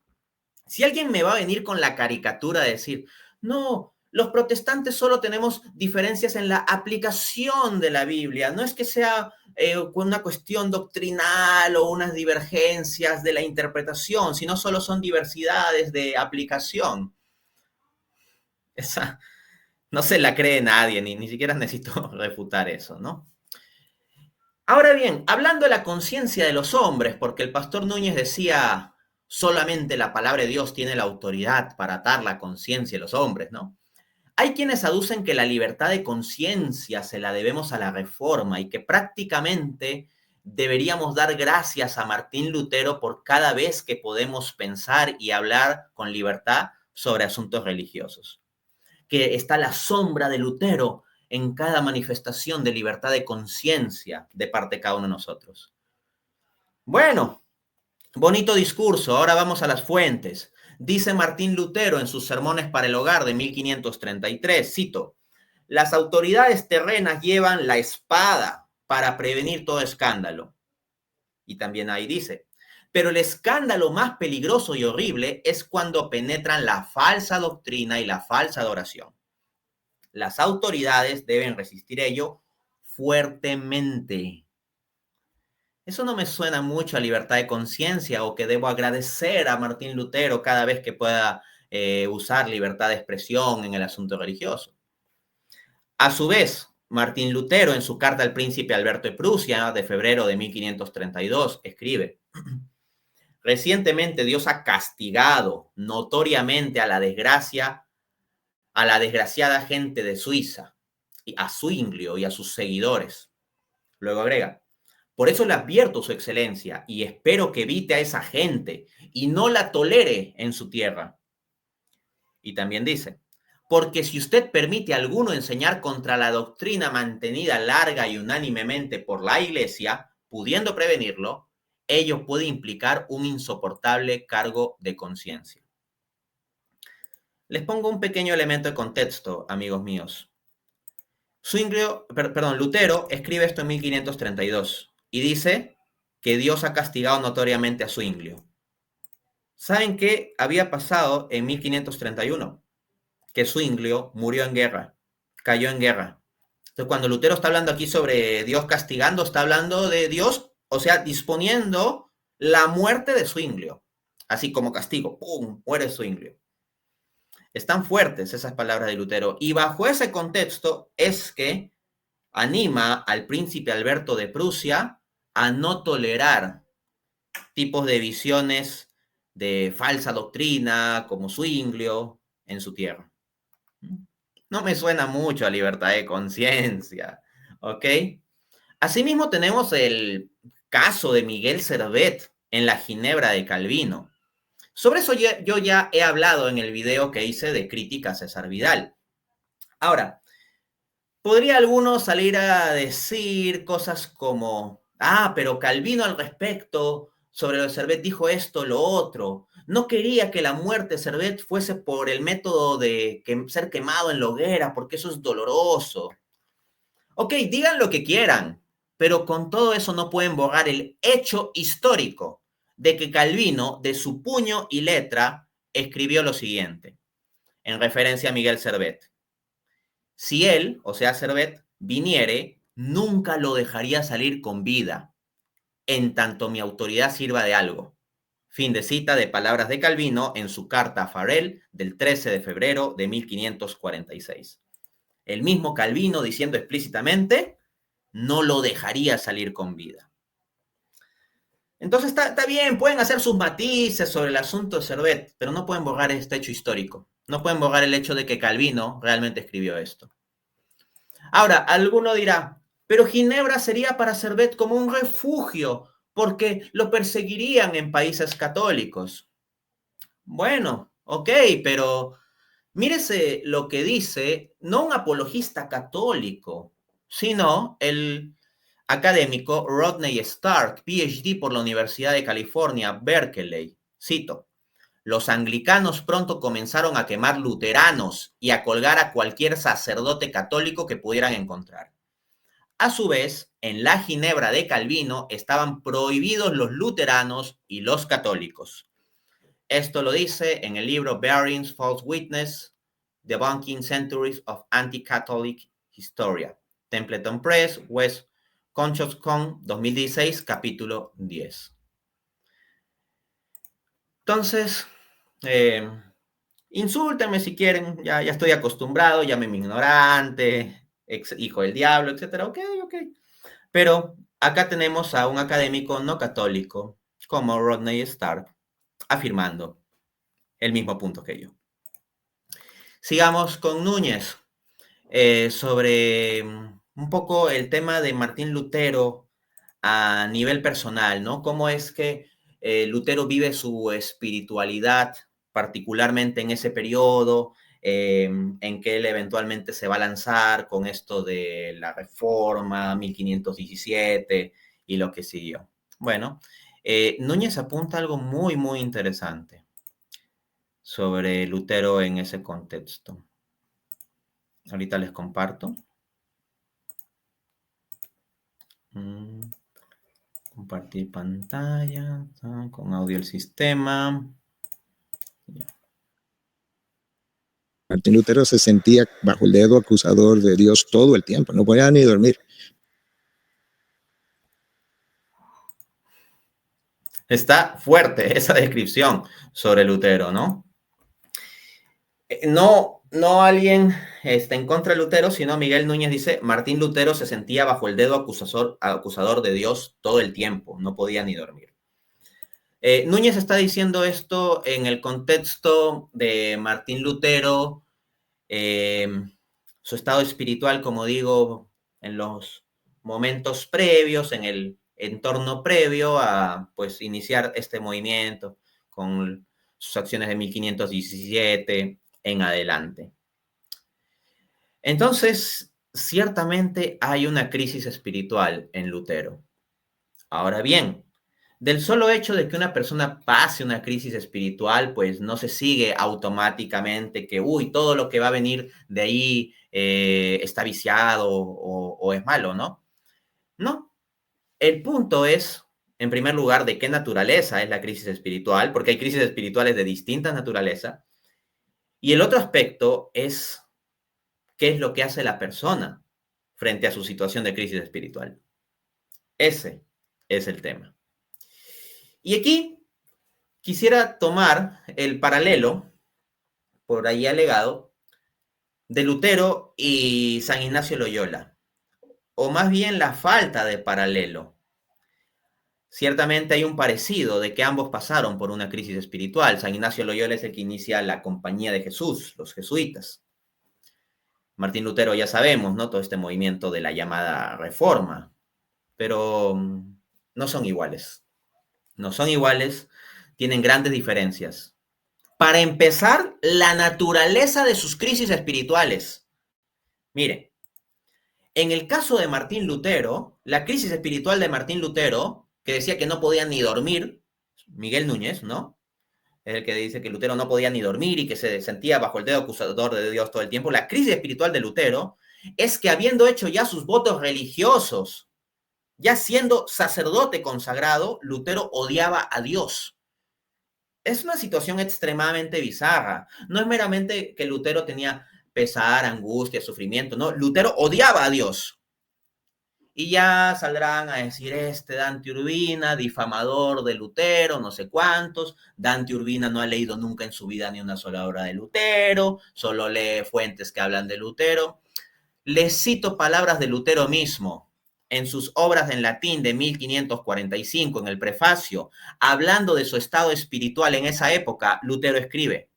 Si alguien me va a venir con la caricatura de decir, no, los protestantes solo tenemos diferencias en la aplicación de la Biblia, no es que sea una cuestión doctrinal o unas divergencias de la interpretación, sino solo son diversidades de aplicación. Esa no se la cree nadie, ni siquiera necesito refutar eso, ¿no? Ahora bien, hablando de la conciencia de los hombres, porque el pastor Núñez decía, solamente la palabra de Dios tiene la autoridad para atar la conciencia de los hombres, ¿no? Hay quienes aducen que la libertad de conciencia se la debemos a la Reforma y que prácticamente deberíamos dar gracias a Martín Lutero por cada vez que podemos pensar y hablar con libertad sobre asuntos religiosos. Que está la sombra de Lutero en cada manifestación de libertad de conciencia de parte de cada uno de nosotros. Bueno, bonito discurso. Ahora vamos a las fuentes. Dice Martín Lutero en sus Sermones para el Hogar de 1533, cito, las autoridades terrenas llevan la espada para prevenir todo escándalo. Y también ahí dice, pero el escándalo más peligroso y horrible es cuando penetran la falsa doctrina y la falsa adoración. Las autoridades deben resistir ello fuertemente. Eso no me suena mucho a libertad de conciencia o que debo agradecer a Martín Lutero cada vez que pueda usar libertad de expresión en el asunto religioso. A su vez, Martín Lutero, en su carta al príncipe Alberto de Prusia de febrero de 1532, escribe, recientemente Dios ha castigado notoriamente a la desgraciada gente de Suiza, a Zwinglio y a sus seguidores. Luego agrega, por eso le advierto, su excelencia, y espero que evite a esa gente y no la tolere en su tierra. Y también dice, porque si usted permite a alguno enseñar contra la doctrina mantenida larga y unánimemente por la Iglesia, pudiendo prevenirlo, ello puede implicar un insoportable cargo de conciencia. Les pongo un pequeño elemento de contexto, amigos míos. Lutero escribe esto en 1532 y dice que Dios ha castigado notoriamente a Zwinglio. ¿Saben qué había pasado en 1531? Que Zwinglio murió en guerra, cayó en guerra. Entonces, cuando Lutero está hablando aquí sobre Dios castigando, está hablando de Dios, o sea, disponiendo la muerte de Zwinglio, así como castigo, ¡pum!, muere Zwinglio. Están fuertes esas palabras de Lutero, y bajo ese contexto es que anima al príncipe Alberto de Prusia a no tolerar tipos de visiones de falsa doctrina como Zwinglio en su tierra. No me suena mucho a libertad de conciencia, ¿ok? Asimismo tenemos el caso de Miguel Servet en la Ginebra de Calvino. Sobre eso yo ya he hablado en el video que hice de crítica a César Vidal. Ahora, podría alguno salir a decir cosas como, pero Calvino al respecto sobre lo de Servet dijo esto, lo otro. No quería que la muerte de Servet fuese por el método de ser quemado en la hoguera, porque eso es doloroso. Ok, digan lo que quieran, pero con todo eso no pueden borrar el hecho histórico de que Calvino, de su puño y letra, escribió lo siguiente, en referencia a Miguel Servet. Si él, o sea Servet, viniere, nunca lo dejaría salir con vida, en tanto mi autoridad sirva de algo. Fin de cita de palabras de Calvino en su carta a Farel del 13 de febrero de 1546. El mismo Calvino diciendo explícitamente, no lo dejaría salir con vida. Entonces está bien, pueden hacer sus matices sobre el asunto de Servet, pero no pueden borrar este hecho histórico. No pueden borrar el hecho de que Calvino realmente escribió esto. Ahora, alguno dirá, pero Ginebra sería para Servet como un refugio, porque lo perseguirían en países católicos. Bueno, ok, pero mírese lo que dice, no un apologista católico, sino el académico Rodney Stark, PhD por la Universidad de California, Berkeley. Cito, los anglicanos pronto comenzaron a quemar luteranos y a colgar a cualquier sacerdote católico que pudieran encontrar. A su vez, en la Ginebra de Calvino estaban prohibidos los luteranos y los católicos. Esto lo dice en el libro Bearings False Witness, Debunking Centuries of Anti-Catholic Historia, Templeton Press, West Conchos.com, 2016, capítulo 10. Entonces, insúltenme si quieren, ya estoy acostumbrado, llámenme ignorante, hijo del diablo, etcétera. Ok. Pero acá tenemos a un académico no católico como Rodney Stark afirmando el mismo punto que yo. Sigamos con Núñez sobre un poco el tema de Martín Lutero a nivel personal, ¿no? Cómo es que Lutero vive su espiritualidad, particularmente en ese periodo en que él eventualmente se va a lanzar con esto de la Reforma, 1517 y lo que siguió. Bueno, Núñez apunta algo muy, muy interesante sobre Lutero en ese contexto. Ahorita les comparto. Compartir pantalla, con audio el sistema. Martín Lutero se sentía bajo el dedo acusador de Dios todo el tiempo, no podía ni dormir. Está fuerte esa descripción sobre Lutero, ¿no? No alguien en contra de Lutero, sino Miguel Núñez dice, Martín Lutero se sentía bajo el dedo acusador de Dios todo el tiempo, no podía ni dormir. Núñez está diciendo esto en el contexto de Martín Lutero, su estado espiritual, como digo, en los momentos previos, en el entorno previo a pues iniciar este movimiento con sus acciones de 1517 en adelante. Entonces, ciertamente hay una crisis espiritual en Lutero. Ahora bien, del solo hecho de que una persona pase una crisis espiritual, pues no se sigue automáticamente que, todo lo que va a venir de ahí está viciado o es malo, ¿no? No. El punto es, en primer lugar, de qué naturaleza es la crisis espiritual, porque hay crisis espirituales de distinta naturaleza. Y el otro aspecto es qué es lo que hace la persona frente a su situación de crisis espiritual. Ese es el tema. Y aquí quisiera tomar el paralelo, por ahí alegado, de Lutero y San Ignacio Loyola, o más bien la falta de paralelo. Ciertamente hay un parecido de que ambos pasaron por una crisis espiritual. San Ignacio Loyola es el que inicia la Compañía de Jesús, los jesuitas. Martín Lutero ya sabemos, ¿no? Todo este movimiento de la llamada Reforma, pero no son iguales. No son iguales, tienen grandes diferencias. Para empezar, la naturaleza de sus crisis espirituales. Mire, en el caso de Martín Lutero, la crisis espiritual de Martín Lutero, que decía que no podía ni dormir, Miguel Núñez, ¿no? Es el que dice que Lutero no podía ni dormir y que se sentía bajo el dedo acusador de Dios todo el tiempo. La crisis espiritual de Lutero es que habiendo hecho ya sus votos religiosos, ya siendo sacerdote consagrado, Lutero odiaba a Dios. Es una situación extremadamente bizarra. No es meramente que Lutero tenía pesar, angustia, sufrimiento, no. Lutero odiaba a Dios. Y ya saldrán a decir, Dante Urbina, difamador de Lutero, no sé cuántos. Dante Urbina no ha leído nunca en su vida ni una sola obra de Lutero, solo lee fuentes que hablan de Lutero. Les cito palabras de Lutero mismo en sus obras en latín de 1545, en el prefacio, hablando de su estado espiritual en esa época. Lutero escribe,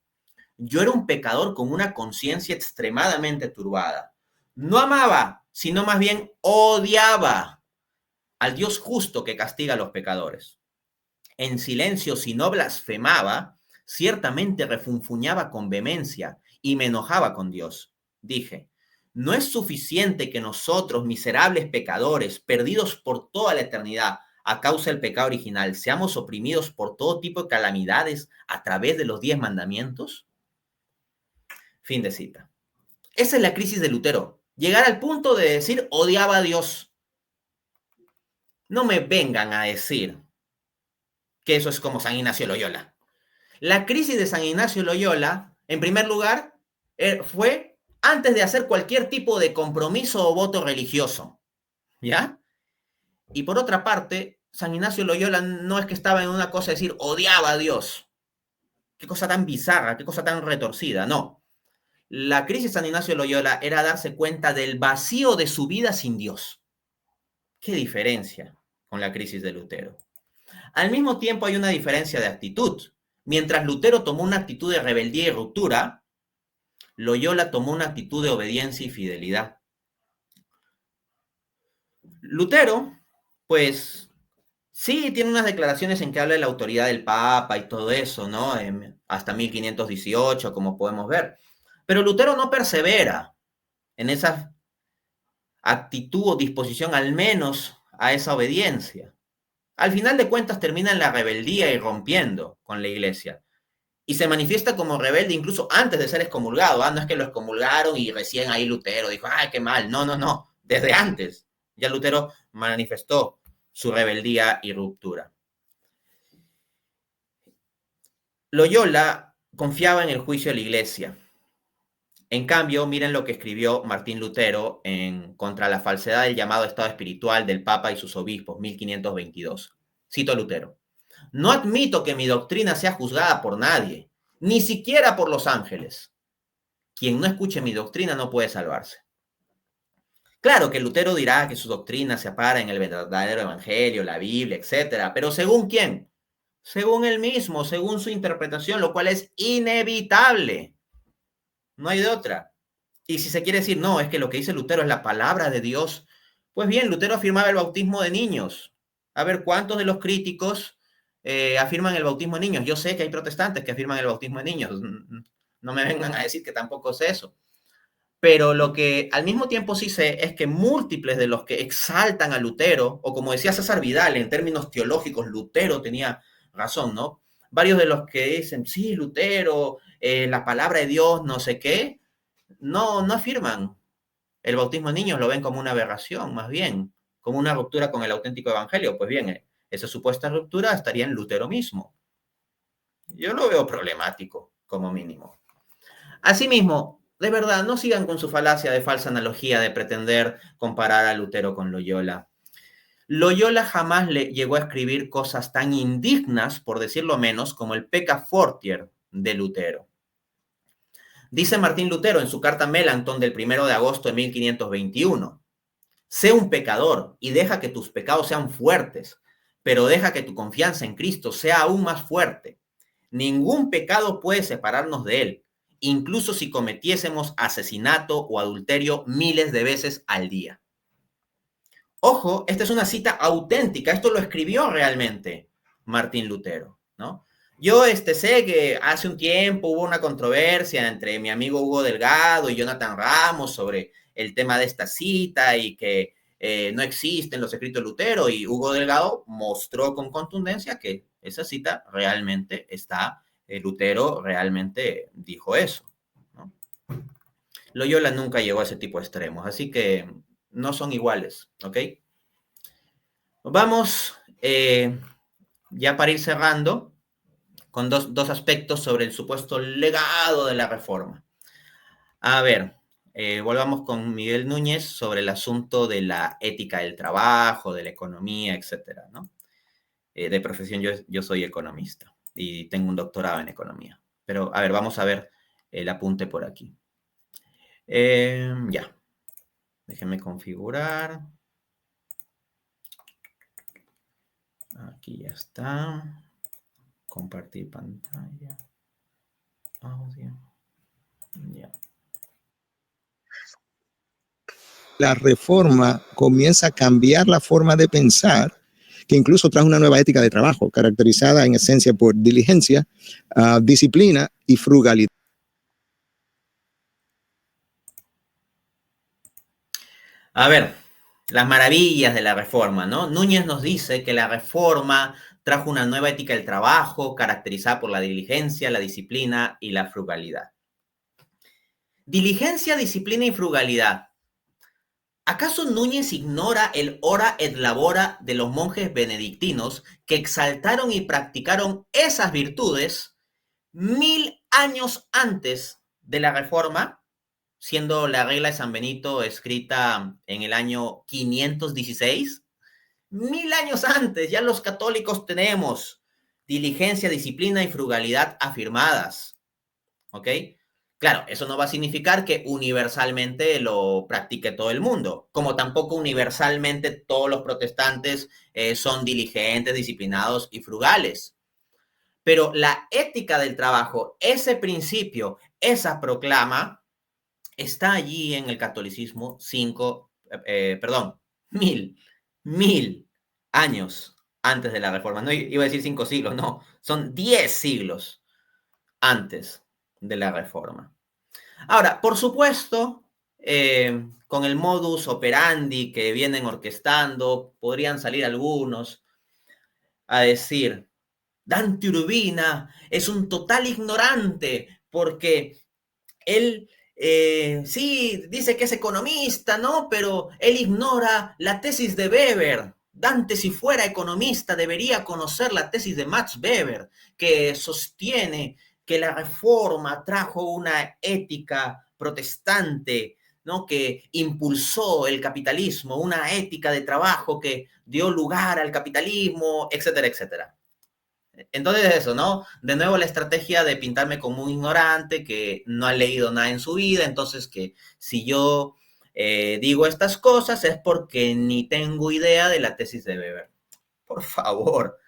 yo era un pecador con una conciencia extremadamente turbada. No amaba, sino más bien odiaba al Dios justo que castiga a los pecadores. En silencio, si no blasfemaba, ciertamente refunfuñaba con vehemencia y me enojaba con Dios. Dije, no es suficiente que nosotros, miserables pecadores, perdidos por toda la eternidad a causa del pecado original, seamos oprimidos por todo tipo de calamidades a través de los 10 mandamientos. Fin de cita. Esa es la crisis de Lutero. Llegar al punto de decir odiaba a Dios. No me vengan a decir que eso es como San Ignacio Loyola. La crisis de San Ignacio Loyola, en primer lugar, fue antes de hacer cualquier tipo de compromiso o voto religioso. ¿Ya? Y por otra parte, San Ignacio Loyola no es que estaba en una cosa de decir odiaba a Dios. Qué cosa tan bizarra, qué cosa tan retorcida. No. La crisis de San Ignacio Loyola era darse cuenta del vacío de su vida sin Dios. ¿Qué diferencia con la crisis de Lutero? Al mismo tiempo hay una diferencia de actitud. Mientras Lutero tomó una actitud de rebeldía y ruptura, Loyola tomó una actitud de obediencia y fidelidad. Lutero pues sí, tiene unas declaraciones en que habla de la autoridad del Papa y todo eso, ¿no? Hasta 1518, como podemos ver. Pero Lutero no persevera en esa actitud o disposición al menos a esa obediencia. Al final de cuentas termina en la rebeldía y rompiendo con la iglesia. Y se manifiesta como rebelde incluso antes de ser excomulgado. No es que lo excomulgaron y recién ahí Lutero dijo, ¡ay, qué mal! No, no, no. Desde antes ya Lutero manifestó su rebeldía y ruptura. Loyola confiaba en el juicio de la iglesia. En cambio, miren lo que escribió Martín Lutero en contra la falsedad del llamado estado espiritual del Papa y sus obispos, 1522. Cito a Lutero. No admito que mi doctrina sea juzgada por nadie, ni siquiera por los ángeles. Quien no escuche mi doctrina no puede salvarse. Claro que Lutero dirá que su doctrina se apara en el verdadero evangelio, la Biblia, etc. Pero ¿según quién? Según él mismo, según su interpretación, lo cual es inevitable. No hay de otra. Y si se quiere decir, no, es que lo que dice Lutero es la palabra de Dios, pues bien, Lutero afirmaba el bautismo de niños. A ver, ¿cuántos de los críticos afirman el bautismo de niños? Yo sé que hay protestantes que afirman el bautismo de niños. No me vengan a decir que tampoco es eso. Pero lo que al mismo tiempo sí sé es que múltiples de los que exaltan a Lutero, o como decía César Vidal, en términos teológicos, Lutero tenía razón, ¿no? Varios de los que dicen, sí, Lutero, la palabra de Dios, no sé qué, no afirman el bautismo de niños, lo ven como una aberración, más bien, como una ruptura con el auténtico evangelio. Pues bien, esa supuesta ruptura estaría en Lutero mismo. Yo lo veo problemático, como mínimo. Asimismo, de verdad, no sigan con su falacia de falsa analogía de pretender comparar a Lutero con Loyola. Loyola jamás le llegó a escribir cosas tan indignas, por decirlo menos, como el Pecca Fortier de Lutero. Dice Martín Lutero en su carta Melanchthon del 1 de agosto de 1521, sé un pecador y deja que tus pecados sean fuertes, pero deja que tu confianza en Cristo sea aún más fuerte. Ningún pecado puede separarnos de él, incluso si cometiésemos asesinato o adulterio miles de veces al día. Ojo, esta es una cita auténtica, esto lo escribió realmente Martín Lutero, ¿no? Yo sé que hace un tiempo hubo una controversia entre mi amigo Hugo Delgado y Jonathan Ramos sobre el tema de esta cita y que no existen los escritos de Lutero, y Hugo Delgado mostró con contundencia que esa cita realmente está, Lutero realmente dijo eso, ¿no? Loyola nunca llegó a ese tipo de extremos, así que no son iguales, ¿ok? Vamos ya para ir cerrando con dos aspectos sobre el supuesto legado de la reforma. A ver, volvamos con Miguel Núñez sobre el asunto de la ética del trabajo, de la economía, etcétera, ¿no? De profesión yo soy economista y tengo un doctorado en economía. Pero, a ver, vamos a ver el apunte por aquí. Ya, déjenme configurar. Aquí ya está. Compartir pantalla. Audio. Ya. La reforma comienza a cambiar la forma de pensar, que incluso trajo una nueva ética de trabajo, caracterizada en esencia por diligencia, disciplina y frugalidad. A ver, las maravillas de la reforma, ¿no? Núñez nos dice que la reforma trajo una nueva ética del trabajo, caracterizada por la diligencia, la disciplina y la frugalidad. Diligencia, disciplina y frugalidad. ¿Acaso Núñez ignora el ora et labora de los monjes benedictinos que exaltaron y practicaron esas virtudes 1000 años antes de la reforma, siendo la regla de San Benito escrita en el año 516? 1000 años antes, ya los católicos tenemos diligencia, disciplina y frugalidad afirmadas, ¿ok? Claro, eso no va a significar que universalmente lo practique todo el mundo, como tampoco universalmente todos los protestantes son diligentes, disciplinados y frugales. Pero la ética del trabajo, ese principio, esa proclama, está allí en el catolicismo 1000 años antes de la reforma. No iba a decir 5 siglos, no, son 10 siglos antes de la reforma. Ahora, por supuesto, con el modus operandi que vienen orquestando, podrían salir algunos a decir, Dante Urbina es un total ignorante porque él sí dice que es economista, ¿no? Pero él ignora la tesis de Weber. Dante, si fuera economista, debería conocer la tesis de Max Weber, que sostiene que la reforma trajo una ética protestante, ¿no? Que impulsó el capitalismo, una ética de trabajo que dio lugar al capitalismo, etcétera, etcétera. Entonces eso, ¿no? De nuevo la estrategia de pintarme como un ignorante que no ha leído nada en su vida, entonces que si yo digo estas cosas es porque ni tengo idea de la tesis de Weber. Por favor.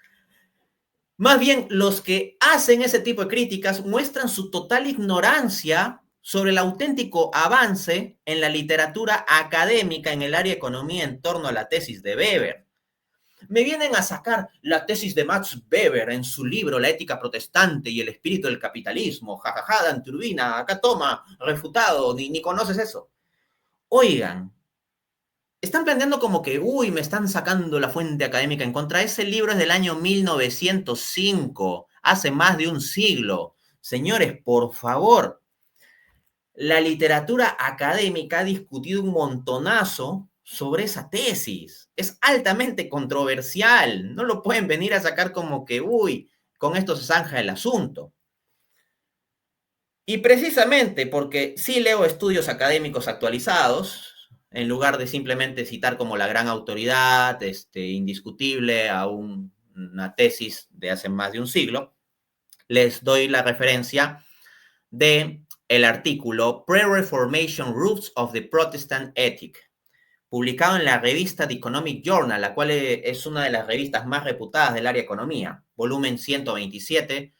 Más bien, los que hacen ese tipo de críticas muestran su total ignorancia sobre el auténtico avance en la literatura académica en el área de economía en torno a la tesis de Weber. Me vienen a sacar la tesis de Max Weber en su libro La ética protestante y el espíritu del capitalismo. Jajaja, Dante Urbina, acá toma, refutado, ni conoces eso. Oigan, están planteando como que, uy, me están sacando la fuente académica en contra. Ese libro es del año 1905, hace más de un siglo. Señores, por favor, la literatura académica ha discutido un montonazo sobre esa tesis. Es altamente controversial. No lo pueden venir a sacar como que, uy, con esto se zanja el asunto. Y precisamente porque sí leo estudios académicos actualizados, en lugar de simplemente citar como la gran autoridad indiscutible a una tesis de hace más de un siglo, les doy la referencia de el artículo Pre-Reformation Roots of the Protestant Ethic, publicado en la revista The Economic Journal, la cual es una de las revistas más reputadas del área de economía, volumen 127,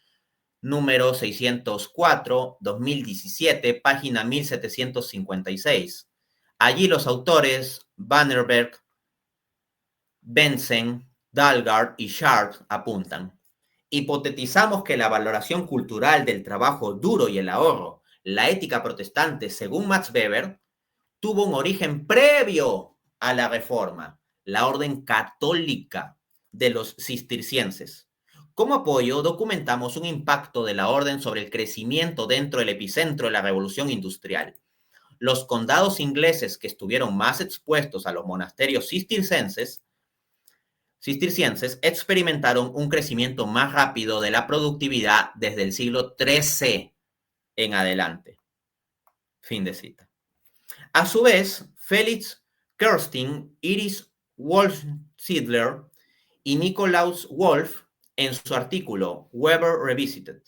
número 604, 2017, página 1756. Allí los autores Vanderberg, Benson, Dalgaard y Sharp apuntan. Hipotetizamos que la valoración cultural del trabajo duro y el ahorro, la ética protestante, según Max Weber, tuvo un origen previo a la reforma, la orden católica de los cistercienses. Como apoyo, documentamos un impacto de la orden sobre el crecimiento dentro del epicentro de la revolución industrial. Los condados ingleses que estuvieron más expuestos a los monasterios cistercienses experimentaron un crecimiento más rápido de la productividad desde el siglo XIII en adelante. Fin de cita. A su vez, Felix Kersting, Iris Wolf-Sidler y Nikolaus Wolf, en su artículo Weber Revisited,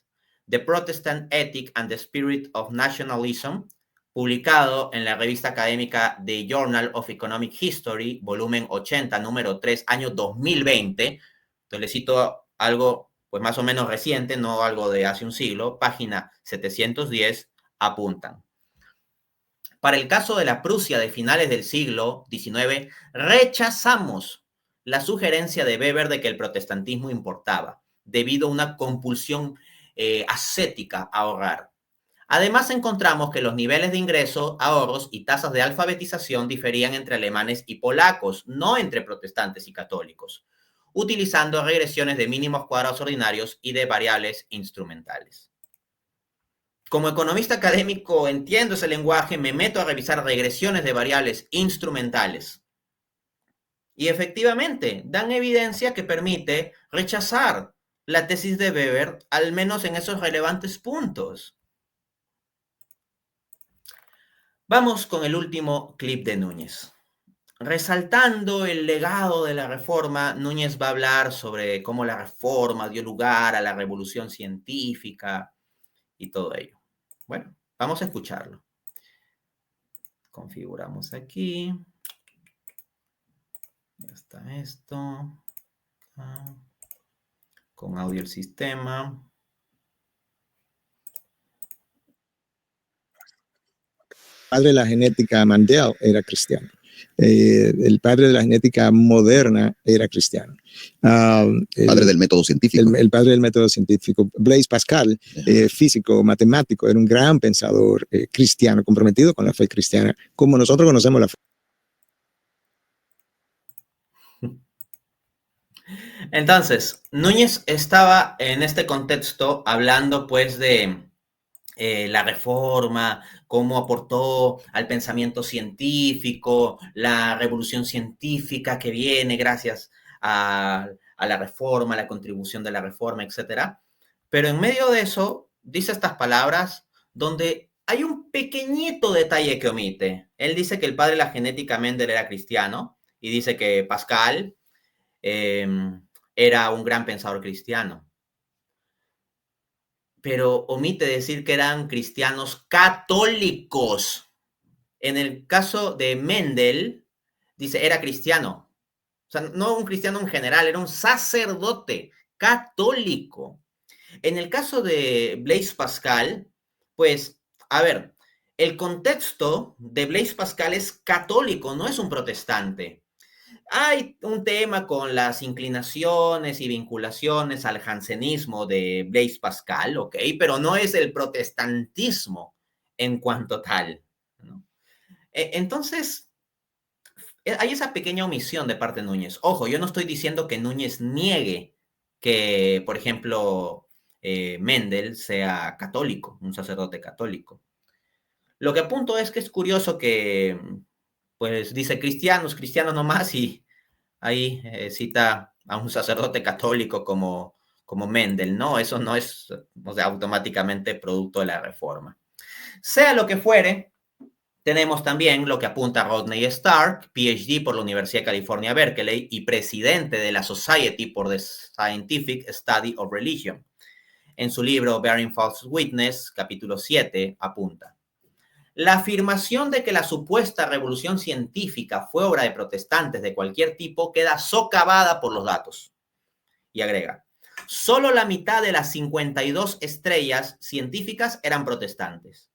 The Protestant Ethic and the Spirit of Nationalism, publicado en la revista académica The Journal of Economic History, volumen 80, número 3, año 2020. Entonces le cito algo pues más o menos reciente, no algo de hace un siglo, página 710, apuntan. Para el caso de la Prusia de finales del siglo XIX, rechazamos la sugerencia de Weber de que el protestantismo importaba, debido a una compulsión ascética a ahorrar. Además, encontramos que los niveles de ingreso, ahorros y tasas de alfabetización diferían entre alemanes y polacos, no entre protestantes y católicos, utilizando regresiones de mínimos cuadrados ordinarios y de variables instrumentales. Como economista académico entiendo ese lenguaje, me meto a revisar regresiones de variables instrumentales. Y efectivamente, dan evidencia que permite rechazar la tesis de Weber, al menos en esos relevantes puntos. Vamos con el último clip de Núñez. Resaltando el legado de la reforma, Núñez va a hablar sobre cómo la reforma dio lugar a la revolución científica y todo ello. Bueno, vamos a escucharlo. Configuramos aquí. Ya está esto. Con audio el sistema. Padre de la genética Mandel era cristiano. El padre de la genética moderna era cristiano. Padre del método científico. El padre del método científico. Blaise Pascal, físico, matemático, era un gran pensador cristiano, comprometido con la fe cristiana, como nosotros conocemos la fe. Entonces, Núñez estaba en este contexto hablando pues de la reforma, cómo aportó al pensamiento científico, la revolución científica que viene gracias a la reforma, la contribución de la reforma, etcétera. Pero en medio de eso, dice estas palabras donde hay un pequeñito detalle que omite. Él dice que el padre de la genética Mendel era cristiano y dice que Pascal era un gran pensador cristiano. Pero omite decir que eran cristianos católicos. En el caso de Mendel, dice, era cristiano. O sea, no un cristiano en general, era un sacerdote católico. En el caso de Blaise Pascal, pues, a ver, el contexto de Blaise Pascal es católico, no es un protestante. Hay un tema con las inclinaciones y vinculaciones al jansenismo de Blaise Pascal, ¿ok? Pero no es el protestantismo en cuanto tal, ¿no? Entonces, hay esa pequeña omisión de parte de Núñez. Ojo, yo no estoy diciendo que Núñez niegue que, por ejemplo, Mendel sea católico, un sacerdote católico. Lo que apunto es que es curioso que, pues, dice cristianos, cristianos nomás, y ahí cita a un sacerdote católico como Mendel, ¿no? Eso no es, o sea, automáticamente producto de la reforma. Sea lo que fuere, tenemos también lo que apunta Rodney Stark, PhD por la Universidad de California, Berkeley, y presidente de la Society for the Scientific Study of Religion. En su libro Bearing False Witness, capítulo 7, apunta: la afirmación de que la supuesta revolución científica fue obra de protestantes de cualquier tipo queda socavada por los datos. Y agrega, solo la mitad de las 52 estrellas científicas eran protestantes.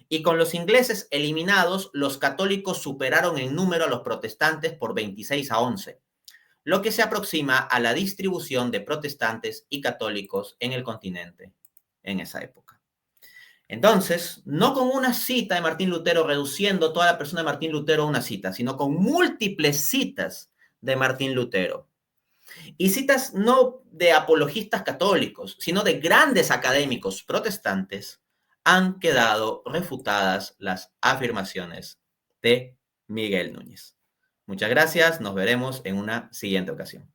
Y con los ingleses eliminados, los católicos superaron en número a los protestantes por 26-11, lo que se aproxima a la distribución de protestantes y católicos en el continente en esa época. Entonces, no con una cita de Martín Lutero reduciendo toda la persona de Martín Lutero a una cita, sino con múltiples citas de Martín Lutero. Y citas no de apologistas católicos, sino de grandes académicos protestantes, han quedado refutadas las afirmaciones de Miguel Núñez. Muchas gracias, nos veremos en una siguiente ocasión.